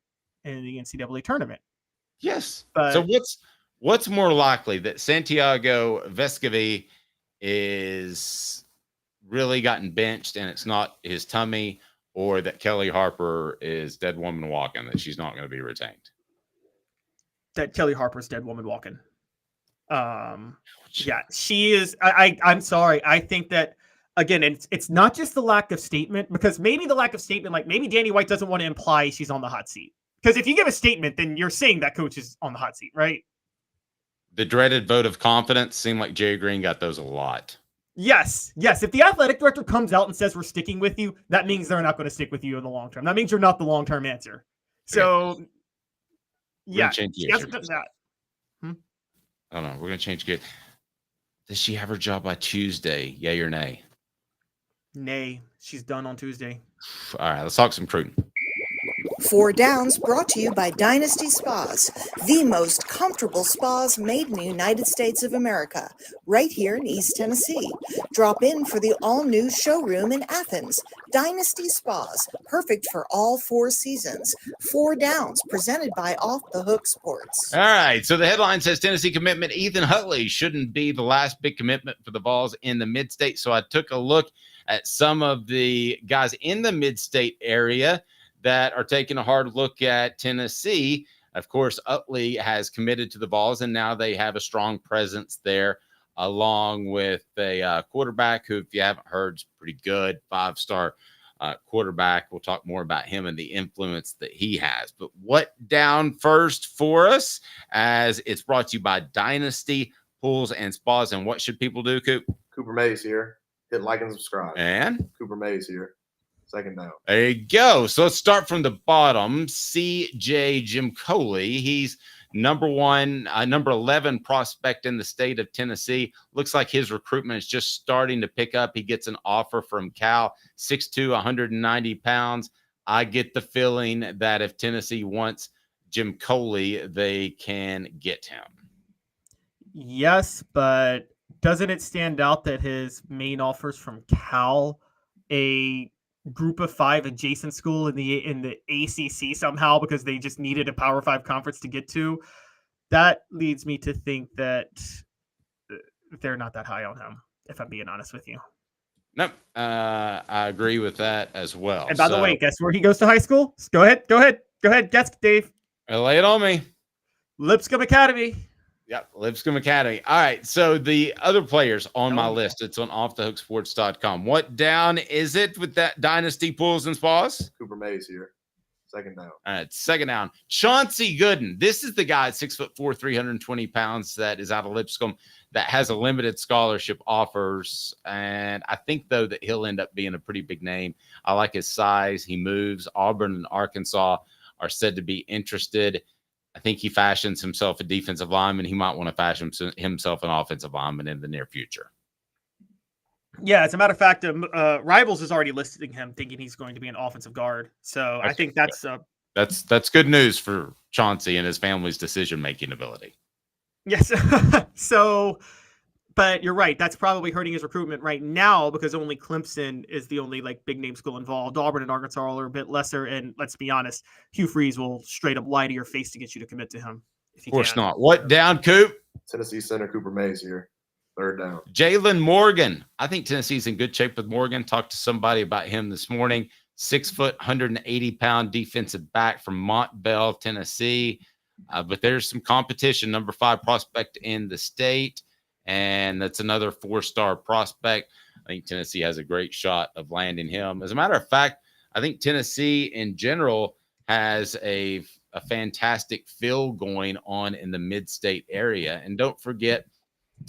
in the NCAA tournament. Yes. So what's more likely, that Santiago Vescovi is really gotten benched and it's not his tummy, or that Kellie Harper is dead woman walking, that she's not going to be retained? That Kellie Harper's dead woman walking. Yeah, she is. I'm sorry. I think that, again, it's not just the lack of statement, because maybe the lack of statement, maybe Danny White doesn't want to imply she's on the hot seat. Because if you give a statement, then you're saying that coach is on the hot seat, right? The dreaded vote of confidence. Seemed like Jerry Green got those a lot. Yes. If the athletic director comes out and says we're sticking with you, that means they're not going to stick with you in the long term. That means you're not the long-term answer. So, yeah, she hasn't done that. I don't know. We're going to change gears. Does she have her job by Tuesday? Yay or nay? Nay. She's done on Tuesday. All right. Let's talk some Cruton. 4 Downs brought to you by Dynasty Spas, the most comfortable spas made in the United States of America, right here in East Tennessee. Drop in for the all-new showroom in Athens. Dynasty Spas, perfect for all 4 seasons. 4 Downs, presented by Off the Hook Sports. All right, so the headline says Tennessee commitment Ethan Utley shouldn't be the last big commitment for the Vols in the mid-state. So I took a look at some of the guys in the mid-state area that are taking a hard look at Tennessee. Of course, Utley has committed to the Vols, and now they have a strong presence there, along with a quarterback who, if you haven't heard, is pretty good, 5-star quarterback. We'll talk more about him and the influence that he has. But what down first for us, as it's brought to you by Dynasty Pools and Spas. And what should people do, Coop? Cooper Mays here. Hit like and subscribe. And Cooper Mays here. Second down. There you go. So let's start from the bottom. CJ Jim Kellie. He's number 11 prospect in the state of Tennessee. Looks like his recruitment is just starting to pick up. He gets an offer from Cal, 6'2", 190 pounds. I get the feeling that if Tennessee wants Jim Kellie, they can get him. Yes, but doesn't it stand out that his main offers from Cal, a group of 5 adjacent school in the ACC somehow because they just needed a Power 5 conference to get to. That leads me to think that they're not that high on him, if I'm being honest with you. Nope. I agree with that as well. And by the way, guess where he goes to high school? Go ahead. Guess, Dave. Lay it on me. Lipscomb Academy. Yep, Lipscomb Academy. All right, so the other players on my list, it's on offthehooksports.com. What down is it with that Dynasty pools and spas? Cooper Mays here. Second down. All right, second down. Chauncey Gooden. This is the guy at 6'4", 320 pounds that is out of Lipscomb that has a limited scholarship offers. And I think, though, that he'll end up being a pretty big name. I like his size. He moves. Auburn and Arkansas are said to be interested. I think he fashions himself a defensive lineman. He might want to fashion himself an offensive lineman in the near future. Yeah, as a matter of fact, Rivals is already listing him, thinking he's going to be an offensive guard. So I think that's good news for Chauncey and his family's decision-making ability. Yes. So, but you're right. That's probably hurting his recruitment right now because only Clemson is the only big name school involved. Auburn and Arkansas are a bit lesser. And let's be honest, Hugh Freeze will straight up lie to your face to get you to commit to him. Of course not. What down, Coop? Tennessee center Cooper Mays here. Third down. Jalen Morgan. I think Tennessee's in good shape with Morgan. Talked to somebody about him this morning. 6 foot, 180-pound defensive back from Montbell, Tennessee. But there's some competition. Number 5 prospect in the state. And that's another 4-star prospect. I think Tennessee has a great shot of landing him. As a matter of fact, I think Tennessee in general has a fantastic fill going on in the mid-state area. And don't forget,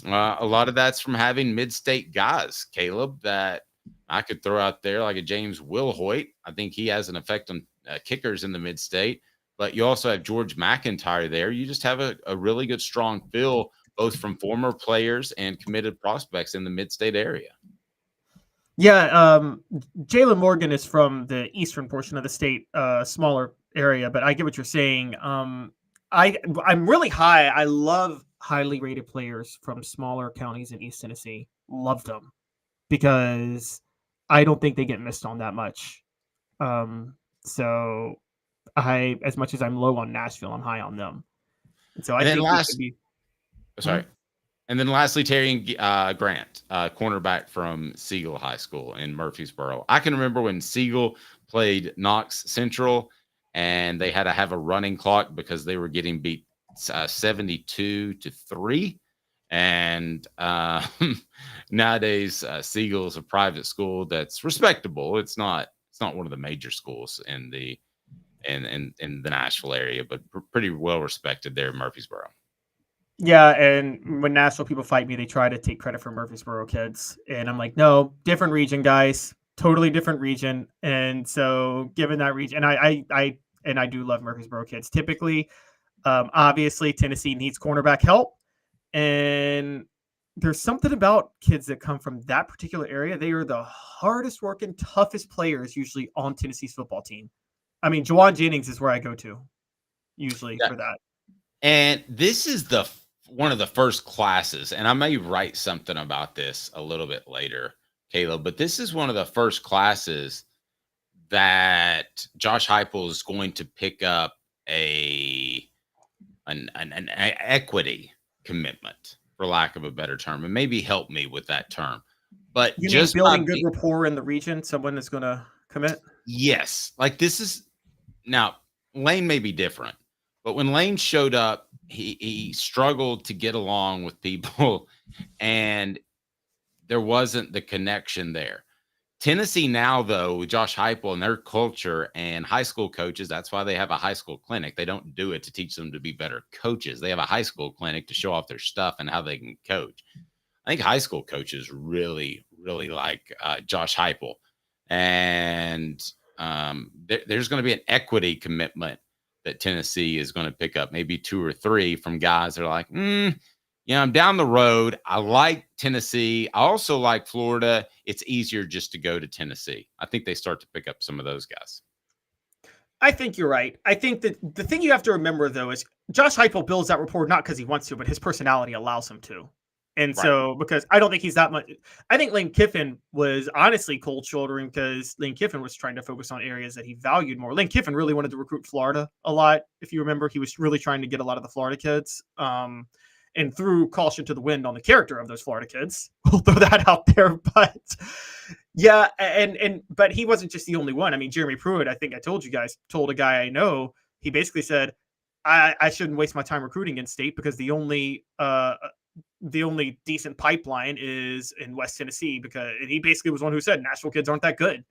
a lot of that's from having mid-state guys, Caleb, that I could throw out there like a James Wilhoit. I think he has an effect on kickers in the mid-state. But you also have George McIntyre there. You just have a really good, strong fill, both from former players and committed prospects in the mid-state area. Yeah, Jalen Morgan is from the eastern portion of the state, smaller area, but I get what you're saying. I'm really high. I love highly rated players from smaller counties in East Tennessee. Love them because I don't think they get missed on that much. So as much as I'm low on Nashville, I'm high on them. And so I think it could be. Sorry. And then lastly, Terry Grant, cornerback from Siegel High School in Murfreesboro. I can remember when Siegel played Knox Central and they had to have a running clock because they were getting beat 72-3. And nowadays, Siegel is a private school that's respectable. It's not one of the major schools in the Nashville area, but pretty well respected there in Murfreesboro. Yeah, and when Nashville people fight me, they try to take credit for Murfreesboro kids. And I'm like, no, different region, guys. Totally different region. And so given that region, and I do love Murfreesboro kids. Typically, obviously, Tennessee needs cornerback help. And there's something about kids that come from that particular area. They are the hardest working, toughest players usually on Tennessee's football team. I mean, Juwan Jennings is where I go to usually for that. And this is one of the first classes, and I may write something about this a little bit later, Caleb, but this is one of the first classes that Josh Heupel is going to pick up an equity commitment, for lack of a better term, and maybe help me with that term. But you just mean building good rapport in the region, someone that's going to commit? Yes. Like this is now Lane may be different. But when Lane showed up, he struggled to get along with people, and there wasn't the connection there. Tennessee now, though, with Josh Heupel and their culture and high school coaches, that's why they have a high school clinic. They don't do it to teach them to be better coaches. They have a high school clinic to show off their stuff and how they can coach. I think high school coaches really, really like Josh Heupel. And there's going to be an equity commitment that Tennessee is going to pick up, maybe 2 or 3 from guys that are like, I'm down the road. I like Tennessee. I also like Florida. It's easier just to go to Tennessee. I think they start to pick up some of those guys. I think you're right. I think that the thing you have to remember, though, is Josh Heupel builds that rapport not because he wants to, but his personality allows him to. And so, because I don't think he's that much, I think Lane Kiffin was honestly cold shouldering because Lane Kiffin was trying to focus on areas that he valued more. Lane Kiffin really wanted to recruit Florida a lot. If you remember, he was really trying to get a lot of the Florida kids, and threw caution to the wind on the character of those Florida kids. We'll throw that out there. But yeah, but he wasn't just the only one. I mean, Jeremy Pruitt, I think I told you guys, told a guy I know, he basically said, I shouldn't waste my time recruiting in state because the only decent pipeline is in West Tennessee, and he basically was one who said Nashville kids aren't that good.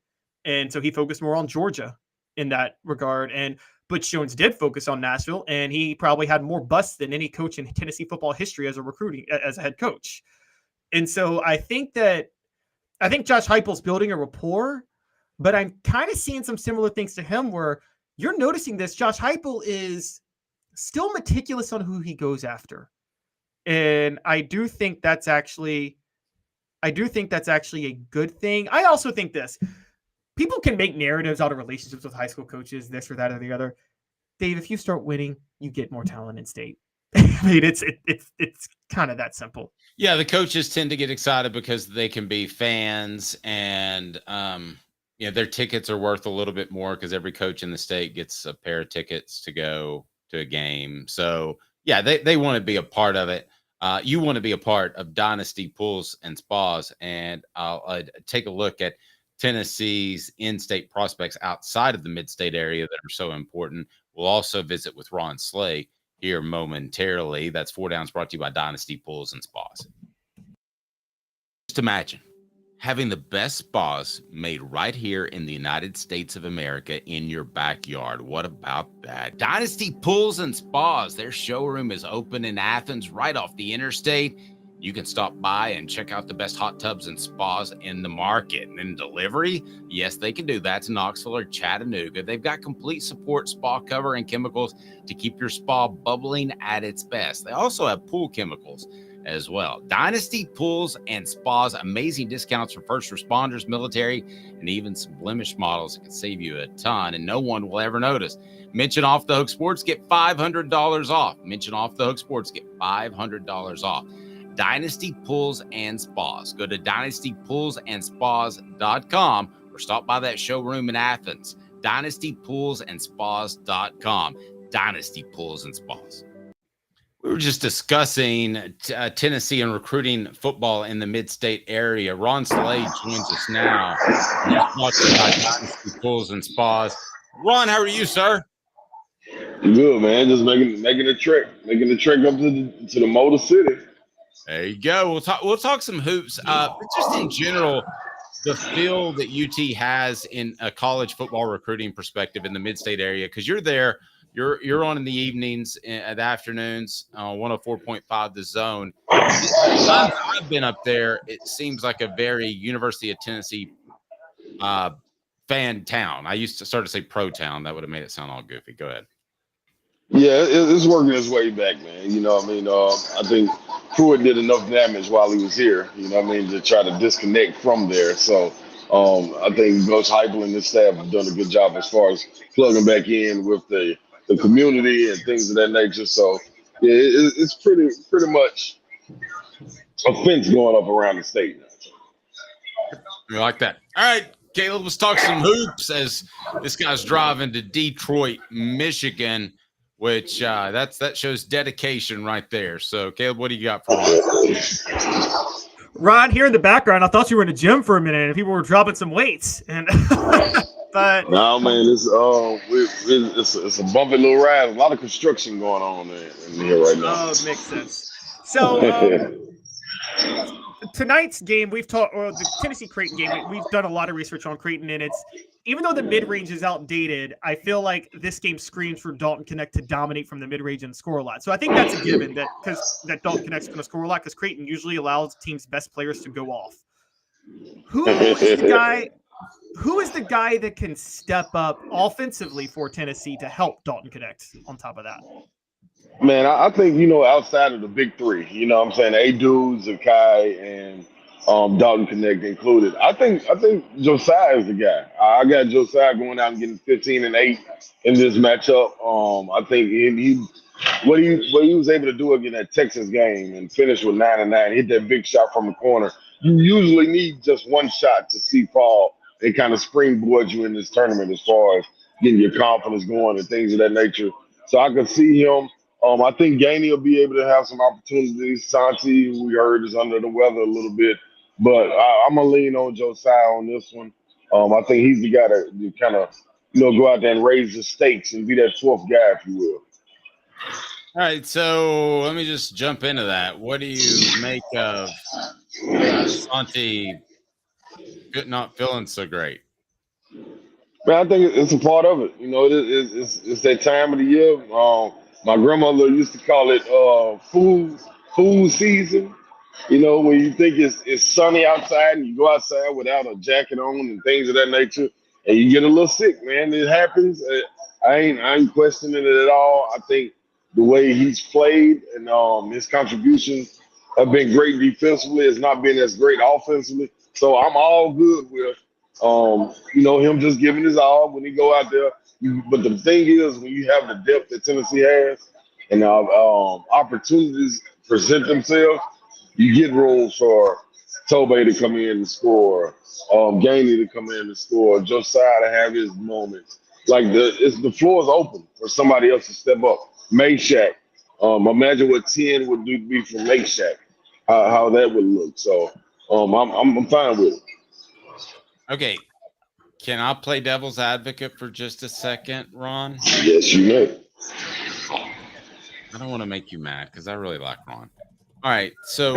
And so he focused more on Georgia in that regard. And Butch Jones did focus on Nashville, and he probably had more busts than any coach in Tennessee football history as a head coach. And so I think Josh Heupel's building a rapport, but I'm kind of seeing some similar things to him where you're noticing this. Josh Heupel is still meticulous on who he goes after. And I do think that's actually a good thing. I also think this. People can make narratives out of relationships with high school coaches, this or that or the other. Dave, if you start winning, you get more talent in state. I mean, it's kind of that simple. Yeah, the coaches tend to get excited because they can be fans, and their tickets are worth a little bit more because every coach in the state gets a pair of tickets to go to a game. So yeah, they want to be a part of it. You want to be a part of Dynasty Pools and Spas, and I'll take a look at Tennessee's in-state prospects outside of the mid-state area that are so important. We'll also visit with Ron Slay here momentarily. That's 4 Downs, brought to you by Dynasty Pools and Spas. Just imagine having the best spas made right here in the United States of America in your backyard. What about that? Dynasty Pools and Spas. Their showroom is open in Athens, right off the interstate. You can stop by and check out the best hot tubs and spas in the market. And in delivery, yes, they can do that to Knoxville or Chattanooga. They've got complete support, spa cover, and chemicals to keep your spa bubbling at its best. They also have pool chemicals as well. Dynasty Pools and Spas, amazing discounts for first responders, military, and even some blemish models that can save you a ton, and no one will ever notice. Mention Off the Hook Sports, get $500 off. Mention Off the Hook Sports, get $500 off. Dynasty Pools and Spas. Go to dynastypoolsandspas.com or stop by that showroom in Athens. dynastypoolsandspas.com. Dynasty Pools and Spas. We were just discussing Tennessee and recruiting football in the mid-state area. Ron Slade joins us now. Talking about Dynasty Pools and Spas. Ron, how are you, sir? Good, man. Just making the trek up to the Motor City. There you go. We'll talk some hoops. But just in general, the feel that UT has in a college football recruiting perspective in the mid-state area, because you're there. You're on in the evenings and afternoons, 104.5 The Zone. I've been up there. It seems like a very University of Tennessee fan town. I used to start to say pro town. That would have made it sound all goofy. Go ahead. Yeah, it's working its way back, man. You know what I mean? I think Pruitt did enough damage while he was here, you know what I mean, to try to disconnect from there. So I think Coach Heupel and his staff have done a good job as far as plugging back in with the community and things of that nature. So yeah, it's pretty much a fence going up around the state now. We like that. All right, Caleb, let's talk some hoops as this guy's driving to Detroit, Michigan, which that shows dedication right there. So, Caleb, what do you got for us? Ron, here in the background, I thought you were in a gym for a minute and people were dropping some weights. And but no, man, it's a bumpy little ride. A lot of construction going on in here right now. Oh, it makes sense. So tonight's game, we've talked, or the Tennessee Creighton game, we've done a lot of research on Creighton, and it's, even though the mid-range is outdated, I feel like this game screams for Dalton Connect to dominate from the mid-range and score a lot. So I think that's a given that Dalton Connect's going to score a lot because Creighton usually allows teams' best players to go off. Who is the guy that can step up offensively for Tennessee to help Dalton Connect on top of that? Man, I think, outside of the big three, what I'm saying, A-Dude, Zakai, and Dalton Connect included, I think Josiah is the guy. I got Josiah going out and getting 15 and 8 in this matchup. I think what he was able to do again that Texas game and finish with 9 and 9, hit that big shot from the corner. You usually need just one shot to see fall and kind of springboard you in this tournament as far as getting your confidence going and things of that nature. So I could see him. I think Gainey will be able to have some opportunities. Santi, who we heard, is under the weather a little bit, but I'm gonna lean on Josiah on this one. I think he's the guy to kind of go out there and raise the stakes and be that fourth guy, if you will. All right, so let me just jump into that. What do you make of Santi not feeling so great? Man, I think it's a part of it. It's that time of the year. My grandmother used to call it fool season. When you think it's sunny outside and you go outside without a jacket on and things of that nature, and you get a little sick, man. It happens. I ain't questioning it at all. I think the way he's played and his contributions have been great defensively. It's not been as great offensively. So I'm all good with him just giving his all when he go out there. But the thing is, when you have the depth that Tennessee has and opportunities present themselves, you get room for Tobey to come in and score, Gainey to come in and score, Josiah to have his moments. Like the floor is open for somebody else to step up. Meshack, imagine what 10 would be for Meshack, how that would look. So I'm fine with it. Okay, can I play devil's advocate for just a second, Ron? Yes, you may. I don't want to make you mad because I really like Ron. All right, so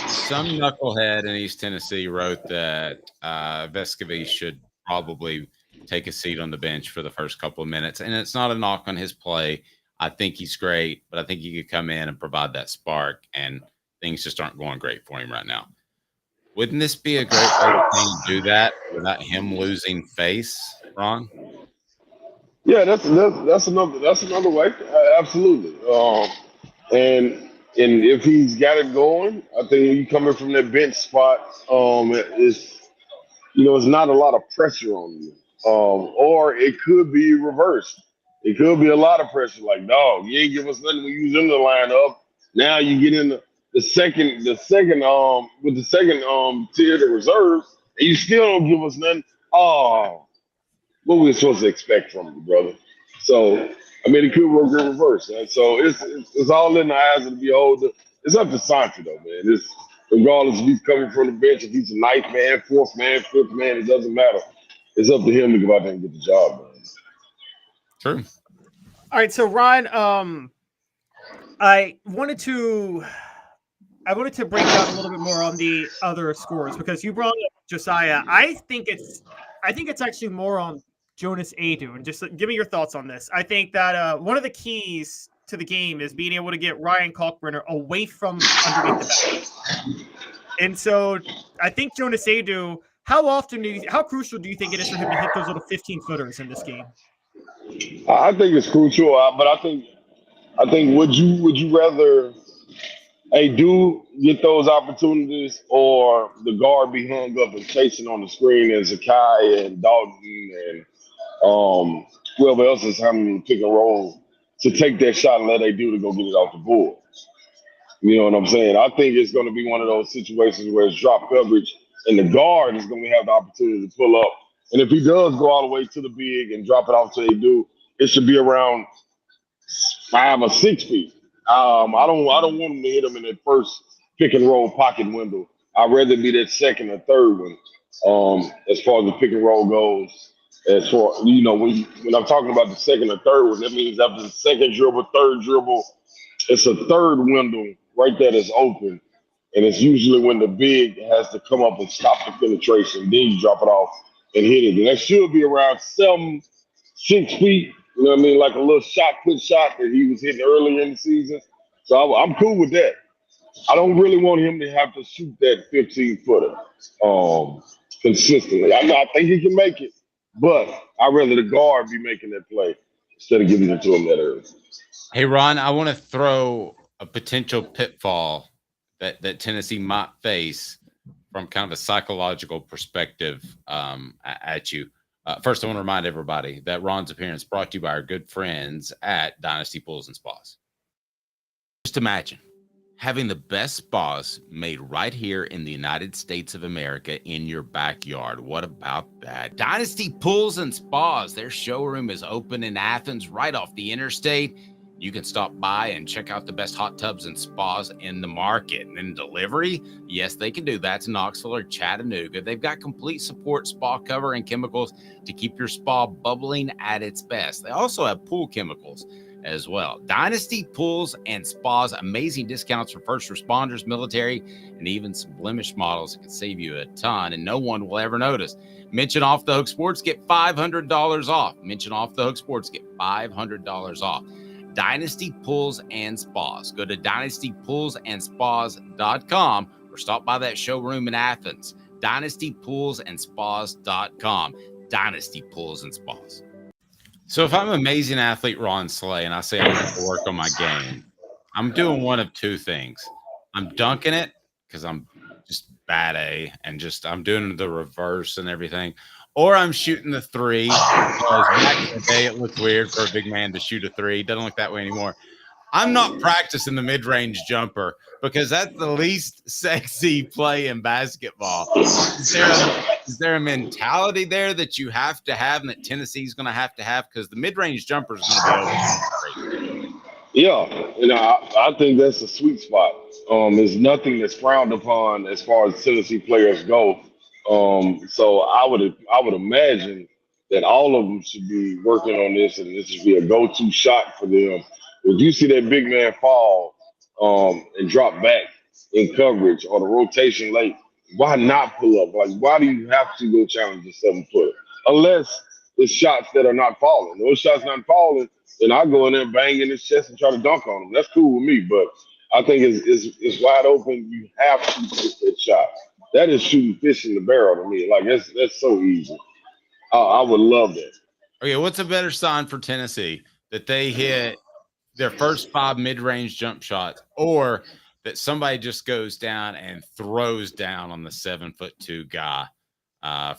some knucklehead in East Tennessee wrote that Vescovi should probably take a seat on the bench for the first couple of minutes, and it's not a knock on his play. I think he's great, but I think he could come in and provide that spark, and things just aren't going great for him right now. Wouldn't this be a great way to do that without him losing face, Ron? Yeah, that's another way. Absolutely. And if he's got it going, I think when you coming from that bench spot, it's not a lot of pressure on you. Or it could be reversed. It could be a lot of pressure. Like, dog, you ain't give us nothing when you was in the lineup. Now you get in the second tier, the reserves, and you still don't give us nothing. Oh, what we supposed to expect from you, brother? So, it could work in reverse. And so it's all in the eyes of the beholder. It's up to Santi, though, man. It's regardless if he's coming from the bench, if he's a ninth man, fourth man, fifth man, it doesn't matter. It's up to him to go out there and get the job done. True. All right, so Ron, I wanted to break down a little bit more on the other scores because you brought up Josiah. I think it's actually more on Jonas Adu, and just give me your thoughts on this. I think that one of the keys to the game is being able to get Ryan Kalkbrenner away from underneath the back. And so I think Jonas Adu, how crucial do you think it is for him to hit those little 15-footers in this game? I think it's crucial, but I think would you rather Adu get those opportunities or the guard be hung up and chasing on the screen as Zakai and Dalton and whoever else is having to pick and roll to take that shot and let Adu to go get it off the board? You know what I'm saying? I think it's going to be one of those situations where it's drop coverage and the guard is going to have the opportunity to pull up. And if he does go all the way to the big and drop it off to Adu, it should be around 5 or 6 feet. I don't want him to hit him in that first pick and roll pocket window. I'd rather be that second or third one. As far as the pick and roll goes, as far when I'm talking about the second or third one, that means after the second dribble, third dribble, it's a third window right there that's open, and it's usually when the big has to come up and stop the penetration. Then you drop it off and hit it, and that should be around 7-6 feet. You know what I mean? Like a little quick shot that he was hitting earlier in the season. So I'm cool with that. I don't really want him to have to shoot that 15-footer consistently. I think he can make it, but I'd rather the guard be making that play instead of giving it to him that early. Hey, Ron, I want to throw a potential pitfall that Tennessee might face from kind of a psychological perspective at you. First, I want to remind everybody that Ron's appearance brought to you by our good friends at Dynasty Pools and Spas. Just imagine having the best spas made right here in the United States of America in your backyard. What about that? Dynasty Pools and Spas. Their showroom is open in Athens, right off the interstate. You can stop by and check out the best hot tubs and spas in the market. And then delivery, yes, they can do that to Knoxville or Chattanooga. They've got complete support, spa cover, and chemicals to keep your spa bubbling at its best. They also have pool chemicals as well. Dynasty Pools and Spas, amazing discounts for first responders, military, and even some blemish models that can save you a ton, and no one will ever notice. Mention Off the Hook Sports, get $500 off. Mention Off the Hook Sports, get $500 off. Dynasty Pools and Spas. Go to dynastypoolsandspas.com or stop by that showroom in Athens. dynastypoolsandspas.com. Dynasty Pools and Spas. So if I'm amazing athlete Ron Slay and I say I'm going to work on my game, I'm doing one of two things. I'm dunking it because I'm just bad A and just I'm doing the reverse and everything. Or I'm shooting the three. Because back in the day, it looked weird for a big man to shoot a three. Doesn't look that way anymore. I'm not practicing the mid-range jumper because that's the least sexy play in basketball. Is there a mentality there that you have to have and that Tennessee's going to have? Because the mid-range jumper is going to be open. Yeah, I think that's a sweet spot. There's nothing that's frowned upon as far as Tennessee players go. So I would imagine that all of them should be working on this, and this should be a go-to shot for them. If you see that big man fall and drop back in coverage or the rotation late, why not pull up? Like, why do you have to go challenge the 7-footer? Unless it's shots that are not falling. Those shots not falling, then I go in there and bang in his chest and try to dunk on him. That's cool with me, but I think it's wide open. You have to hit that shot. That is shooting fish in the barrel to me. Like, that's so easy. I would love that. Okay, what's a better sign for Tennessee? That they hit their first 5 mid-range jump shots, or that somebody just goes down and throws down on the 7'2" guy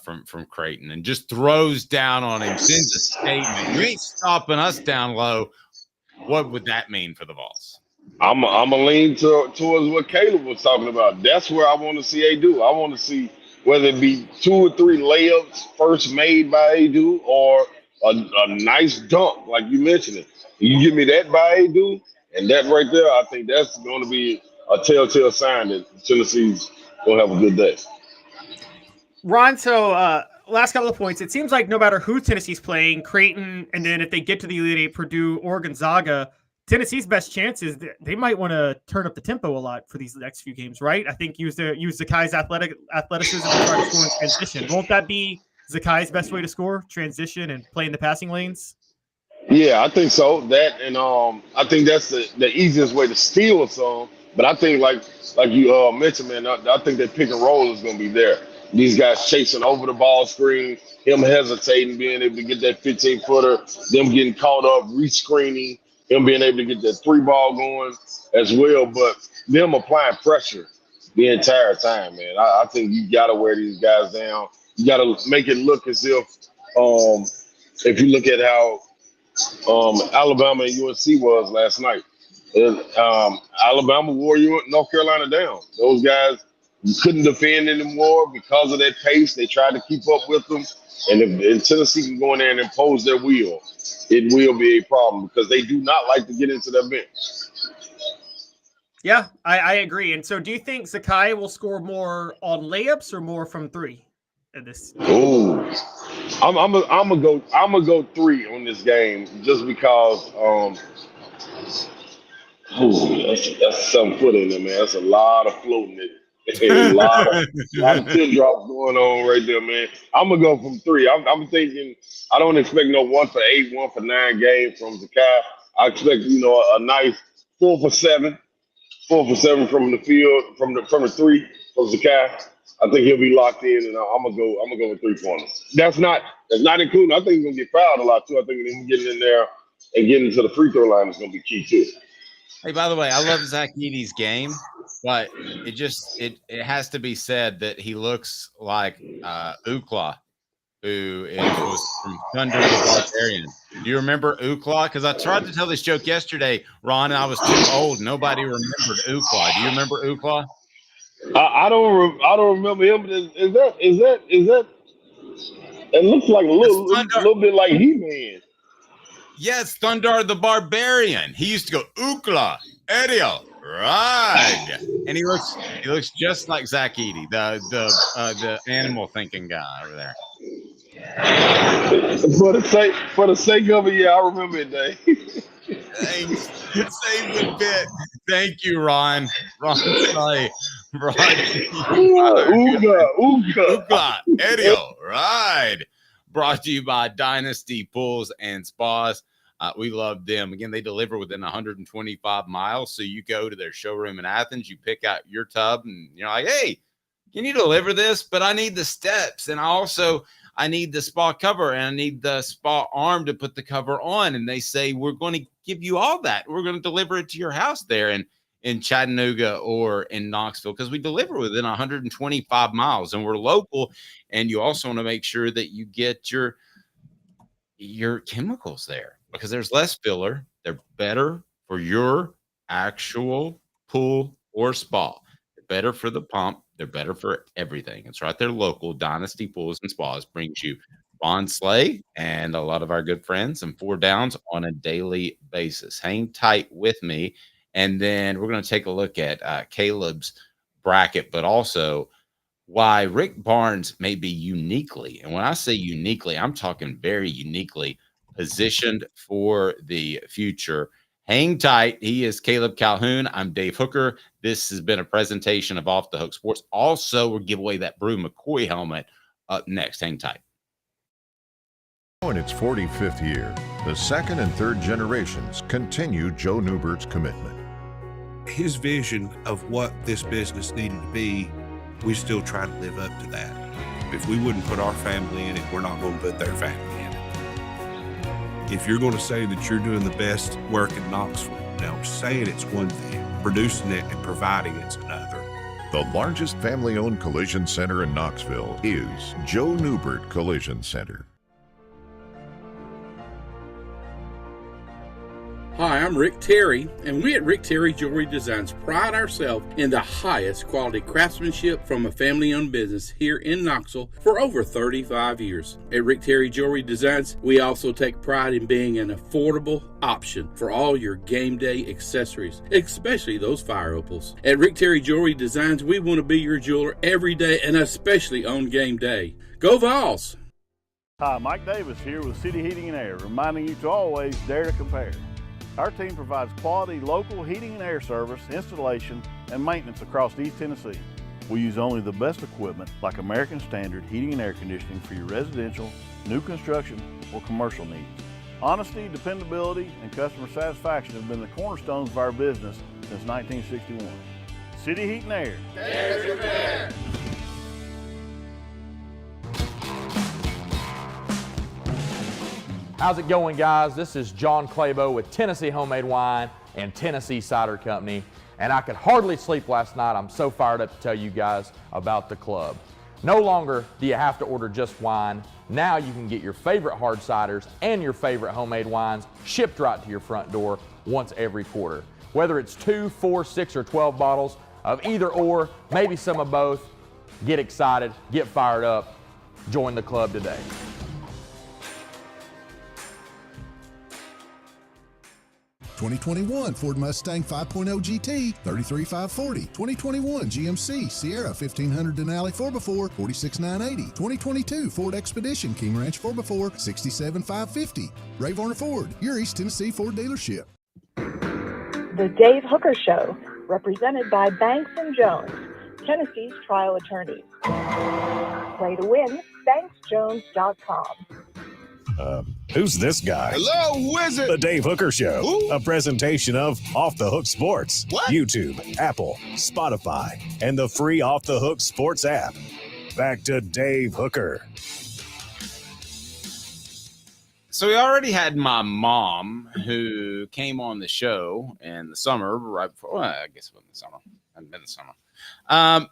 from Creighton and just throws down on him, sends a statement. You ain't stopping us down low. What would that mean for the Vols? I'm a lean towards what Caleb was talking about. That's where I want to see Adu. I want to see whether it be 2 or 3 layups first made by Adu or a nice dunk, like you mentioned it. You give me that by Adu, and that right there, I think that's going to be a telltale sign that Tennessee's going to have a good day. Ron, so last couple of points. It seems like no matter who Tennessee's playing, Creighton, and then if they get to the Elite Eight, Purdue or Gonzaga, Tennessee's best chance is that they might want to turn up the tempo a lot for these next few games, right? I think use Zakai's athleticism to try to score in transition. Won't that be Zakai's best way to score? Transition and play in the passing lanes? Yeah, I think so. That and I think that's the easiest way to steal some. But I think like you mentioned, man, I think that pick and roll is going to be there. These guys chasing over the ball screen, him hesitating, being able to get that 15-footer, them getting caught up, rescreening, him being able to get that 3-ball going as well. But them applying pressure the entire time, man. I think you got to wear these guys down. You got to make it look as if you look at how Alabama and UNC was last night. And, Alabama wore North Carolina down. Those guys couldn't defend anymore because of that pace. They tried to keep up with them. And if Tennessee can go in there and impose their will, it will be a problem because they do not like to get into their bench. Yeah, I agree. And so do you think Zakai will score more on layups or more from 3 in this? Ooh. I'm gonna go 3 on this game just because that's 7 foot in there, man. That's a lot of floating in it. A lot of teardrops going on right there, man. I'm gonna go from 3. I'm thinking I don't expect no 1 for 8, 1 for 9 game from Zakai. I expect a nice 4 for 7 from the field, from the 3 from Zakai. I think he'll be locked in, and I'm gonna go with 3-pointers. That's not including. I think he's gonna get fouled a lot too. I think him getting in there and getting to the free throw line is gonna be key too. Hey, by the way, I love Zach Edey's game, but it has to be said that he looks like Utley who was from Thunder the Barbarian. Do you remember Utley? Because I tried to tell this joke yesterday, Ron, and I was too old. Nobody remembered Utley. Do you remember Utley? I don't remember him. But is that? It looks like a little bit like He-Man. Yes, Thunder the Barbarian. He used to go Utley, Eberle, ride, and he looks just like Zach Edey, the animal thinking guy over there. For the sake of it, yeah, I remember it, Dave. Thanks. Save the bit. Thank you, Ron. Ron Slay. Uga, Eberle, ride. Brought to you by Dynasty Pools and Spas. We love them. Again, they deliver within 125 miles. So you go to their showroom in Athens, you pick out your tub, and you're like, hey, can you deliver this? But I need the steps. And I need the spa cover, and I need the spa arm to put the cover on. And they say, we're going to give you all that. We're going to deliver it to your house there in Chattanooga or in Knoxville, because we deliver within 125 miles and we're local. And you also want to make sure that you get your chemicals there, because there's less filler. They're better for your actual pool or spa. They're better for the pump. They're better for everything. It's right there local. Dynasty Pools and Spas brings you Ron Slay and a lot of our good friends and Four Downs on a daily basis. Hang tight with me. And then we're going to take a look at Caleb's bracket, but also why Rick Barnes may be uniquely, and when I say uniquely, I'm talking very uniquely positioned for the future. Hang tight. He is Caleb Calhoun. I'm Dave Hooker. This has been a presentation of Off the Hook Sports. Also, we'll give away that Brew McCoy helmet up next. Hang tight. In its 45th year, the second and third generations continue Joe Newbert's commitment. His vision of what this business needed to be, we still try to live up to that. If we wouldn't put our family in it, we're not going to put their family in it. If you're going to say that you're doing the best work in Knoxville, now saying it's one thing, producing it and providing it's another. The largest family-owned collision center in Knoxville is Joe Newbert Collision Center. Hi, I'm Rick Terry, and we at Rick Terry Jewelry Designs pride ourselves in the highest quality craftsmanship from a family-owned business here in Knoxville for over 35 years. At Rick Terry Jewelry Designs, we also take pride in being an affordable option for all your game day accessories, especially those fire opals. At Rick Terry Jewelry Designs, we want to be your jeweler every day and especially on game day. Go Vols! Hi, Mike Davis here with City Heating and Air, reminding you to always dare to compare. Our team provides quality local heating and air service, installation, and maintenance across East Tennessee. We use only the best equipment like American Standard heating and air conditioning for your residential, new construction, or commercial needs. Honesty, dependability, and customer satisfaction have been the cornerstones of our business since 1961. City Heat and Air. Dare to compare. How's it going, guys? This is John Clabo with Tennessee Homemade Wine and Tennessee Cider Company, and I could hardly sleep last night. I'm so fired up to tell you guys about the club. No longer do you have to order just wine. Now you can get your favorite hard ciders and your favorite homemade wines shipped right to your front door once every quarter. Whether it's 2, 4, 6, or 12 bottles of either or, maybe some of both, get excited, get fired up, join the club today. '21 Ford Mustang 5.0 GT, 33,540. 2021 GMC Sierra 1500 Denali 4x4, 46,980. 2022 Ford Expedition King Ranch 4x4, 67,550. Ray Varner Ford, your East Tennessee Ford dealership. The Dave Hooker Show, represented by Banks & Jones, Tennessee's trial attorneys. Play to win, banksjones.com. Who's this guy? Hello, wizard. The Dave Hooker Show, Who? a presentation of Off the Hook Sports, What? YouTube, Apple, Spotify, and the free Off the Hook Sports app. Back to Dave Hooker. So we already had my mom who came on the show in the summer, right before, well, I guess it wasn't the summer. Hadn't been the summer.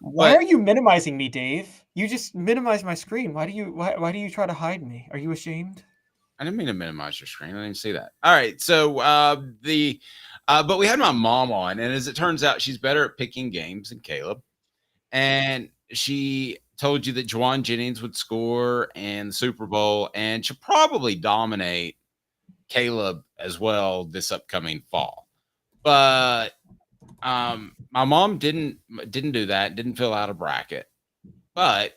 Why are you minimizing me, Dave? You just minimized my screen. Why do you try to hide me? Are you ashamed? I didn't mean to minimize your screen. I didn't see that. All right. So but we had my mom on, and as it turns out, she's better at picking games than Caleb. And she told you that Juwan Jennings would score in the Super Bowl, and she'll probably dominate Caleb as well this upcoming fall. But my mom didn't do that, didn't fill out a bracket. But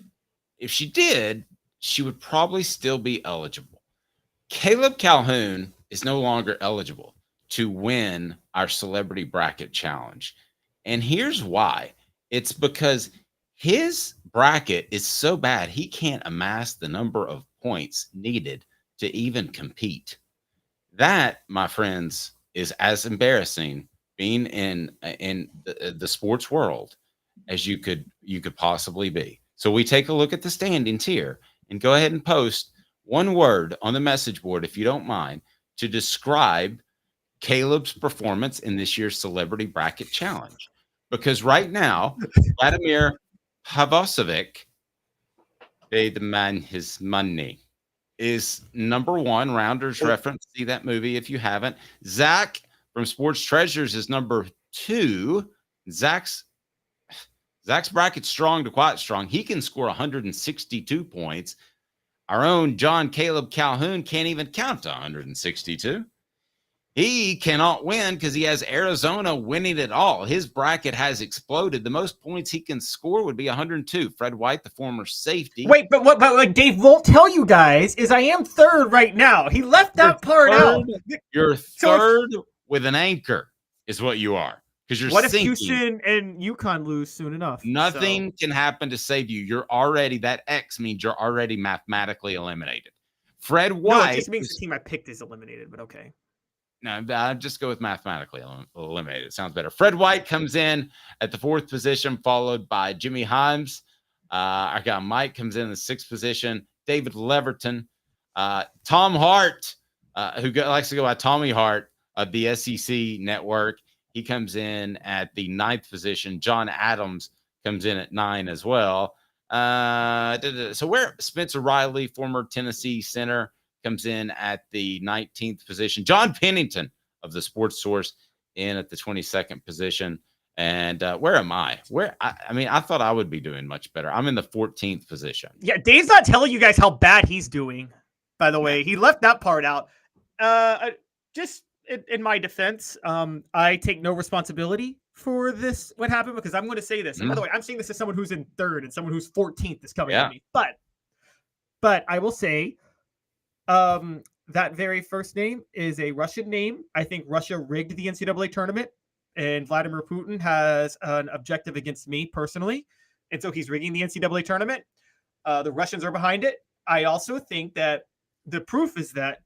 if she did, she would probably still be eligible. Caleb Calhoun is no longer eligible to win our celebrity bracket challenge. And here's why. It's because his bracket is so bad, he can't amass the number of points needed to even compete. That, my friends, is as embarrassing being in the sports world as you could possibly be. So we take a look at the standings here and go ahead and post one word on the message board, if you don't mind, to describe Caleb's performance in this year's Celebrity Bracket Challenge. Because right now, Vladimir Havosovic paid the man his money. Is number one. Rounders reference. See that movie if you haven't. Zach from Sports Treasures is number 2. Zach's bracket's strong to quite strong. He can score 162 points. Our own John Caleb Calhoun can't even count to 162. He cannot win because he has Arizona winning it all. His bracket has exploded. The most points he can score would be 102. Fred White, the former safety. Wait, but what Dave won't tell you guys is I am third right now. He left that part out. You're third with an anchor is what you are. Because you're what sinking. If Houston and UConn lose soon enough? Nothing can happen to save you. You're already, that X means you're already mathematically eliminated. Fred White. No, it just means the team I picked is eliminated, but okay. No, I'll just go with mathematically eliminated. It sounds better. Fred White comes in at the 4th position, followed by Jimmy Himes. Our guy Mike comes in the 6th position. David Leverton. Tom Hart, who likes to go by Tommy Hart of the SEC Network. He comes in at the 9th position. John Adams comes in at 9 as well. So where Spencer Riley, former Tennessee center, comes in at the 19th position. John Pennington of the Sports Source in at the 22nd position. And where am I? I thought I would be doing much better. I'm in the 14th position. Yeah, Dave's not telling you guys how bad he's doing, by the way. He left that part out. Just in my defense, I take no responsibility for this, what happened, because I'm going to say this. And by the way, I'm saying this as someone who's in 3rd and someone who's 14th is coming to me. But I will say, that very first name is a Russian name. I think Russia rigged the NCAA tournament, and Vladimir Putin has an objective against me personally. And so he's rigging the NCAA tournament. The Russians are behind it. I also think that the proof is that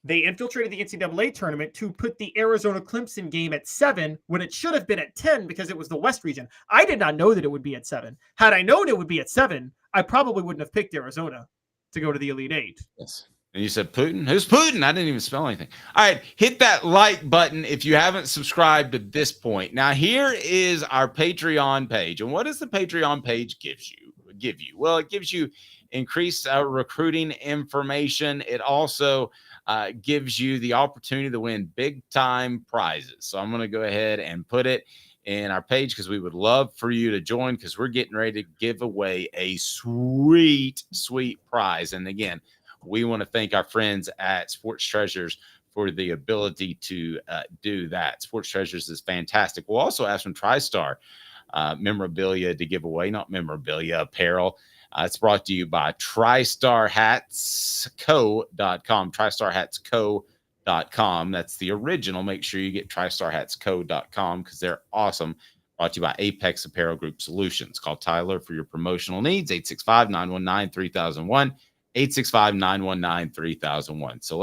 they infiltrated the NCAA tournament to put the Arizona Clemson game at 7 when it should have been at 10 because it was the West region. I did not know that it would be at 7. Had I known it would be at 7, I probably wouldn't have picked Arizona to go to the Elite 8. Yes. And you said Putin? Who's Putin? I didn't even spell anything. All right. Hit that like button if you haven't subscribed to this point. Now, here is our Patreon page. And what does the Patreon page give you? Well, it gives you increased recruiting information. It also gives you the opportunity to win big time prizes. So I'm going to go ahead and put it in our page because we would love for you to join because we're getting ready to give away a sweet prize. And again, we want to thank our friends at Sports Treasures for the ability to do that. Sports Treasures is fantastic. We'll also have some TriStar memorabilia to give away, not memorabilia, apparel. It's brought to you by TristarHatsCo.com, TristarHatsCo.com. That's the original. Make sure you get TristarHatsCo.com because they're awesome. Brought to you by Apex Apparel Group Solutions. Call Tyler for your promotional needs, 865-919-3001, 865-919-3001. So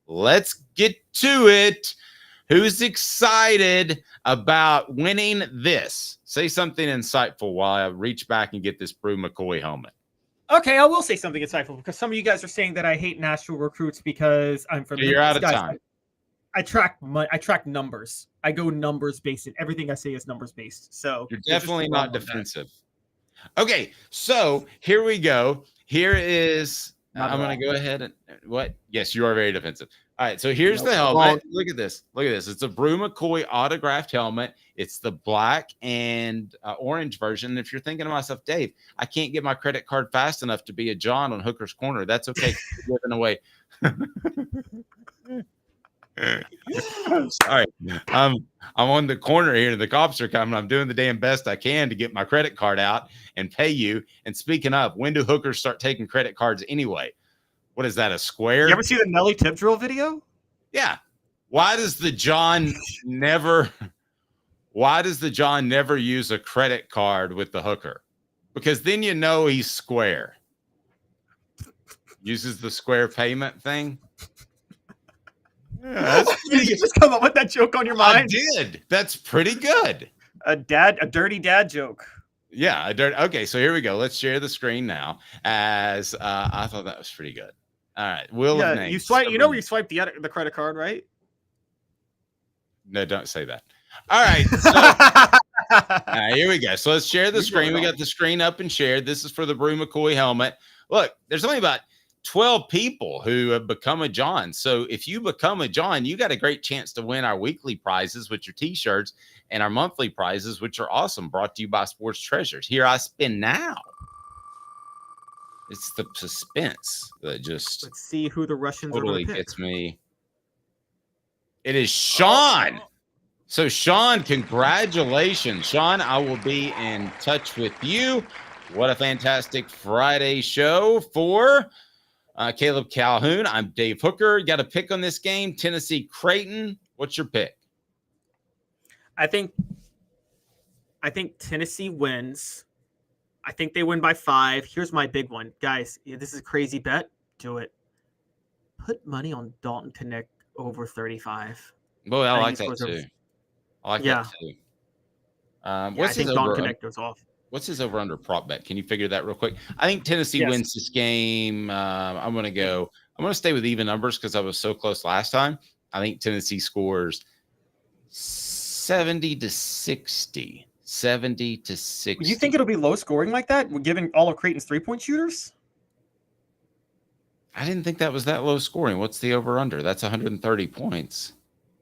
let's get to it. Who's excited about winning this? Say something insightful while I reach back and get this Brew McCoy helmet. Okay, I will say something insightful because some of you guys are saying that I hate Nashville recruits because I'm from. You're out of time. I track numbers. I go numbers based. Everything I say is numbers based. So you're definitely not defensive. Okay, so here we go. Here is. I'm going to go ahead and what? Yes, you are very defensive. All right, so here's the helmet. Look at this. Look at this. It's a Brew McCoy autographed helmet. It's the black and orange version. If you're thinking to myself, Dave, I can't get my credit card fast enough to be a John on Hooker's Corner. That's okay. You're giving away. Sorry. I'm on the corner here. The cops are coming. I'm doing the damn best I can to get my credit card out and pay you. And speaking of, when do hookers start taking credit cards anyway? What is that, a square? You ever see the Nelly tip drill video? Yeah. Why does the John never use a credit card with the hooker? Because then you know he's square. Uses the square payment thing. Yeah, Did you just come up with that joke on your mind? I did. That's pretty good. A dirty dad joke. Yeah, okay, so here we go. Let's share the screen now. As I thought that was pretty good. All right, Will of Names. You swipe. You know where you swipe the credit card, right? No, don't say that. All right, so, here we go. So let's share the screen. We got the screen up and shared. This is for the Brew McCoy helmet. Look, there's only about 12 people who have become a John. So if you become a John, you got a great chance to win our weekly prizes, which are t-shirts, and our monthly prizes, which are awesome, brought to you by Sports Treasures. Here I spin now. It's the suspense that just let's see who the Russians totally are pick. Gets me. It is Sean. So Sean, congratulations. Sean, I will be in touch with you. What a fantastic Friday show for Caleb Calhoun. I'm Dave Hooker. You got a pick on this game? Tennessee Creighton. What's your pick? I think Tennessee wins. I think they win by 5. Here's my big one. Guys, this is a crazy bet. Do it. Put money on Dalton Connect over 35. Boy, I like that too. I like that too. What's his Dalton Connect goes off. What's his over under prop bet? Can you figure that real quick? I think Tennessee wins this game. I'm going to stay with even numbers because I was so close last time. I think Tennessee scores 70-60. 70-60. You think it'll be low scoring like that, given all of Creighton's 3-point shooters? I didn't think that was that low scoring. What's the over under? That's 130 points.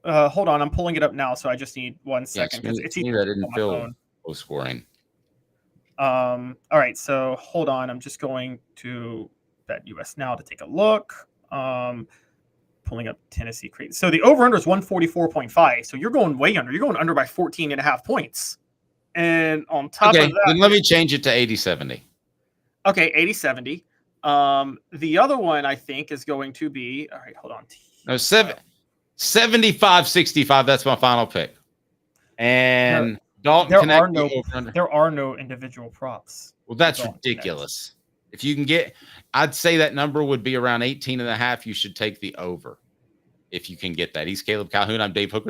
Hold on, I'm pulling it up now, so I just need 1 second. That didn't feel low scoring. All right, so hold on. I'm just going to Bet US now to take a look. Pulling up Tennessee Creighton. So the over under is 144.5. So you're going way under. You're going under by 14.5 points. And on top of that, then let me change it to 80-70. Okay, 80-70. The other one I think is going to be, all right, hold on. No, 75-65. That's my final pick. And Dalton Connect. There are no individual props. Well, that's ridiculous. If you can get, I'd say that number would be around 18.5. You should take the over if you can get that. He's Caleb Calhoun. I'm Dave Hooker.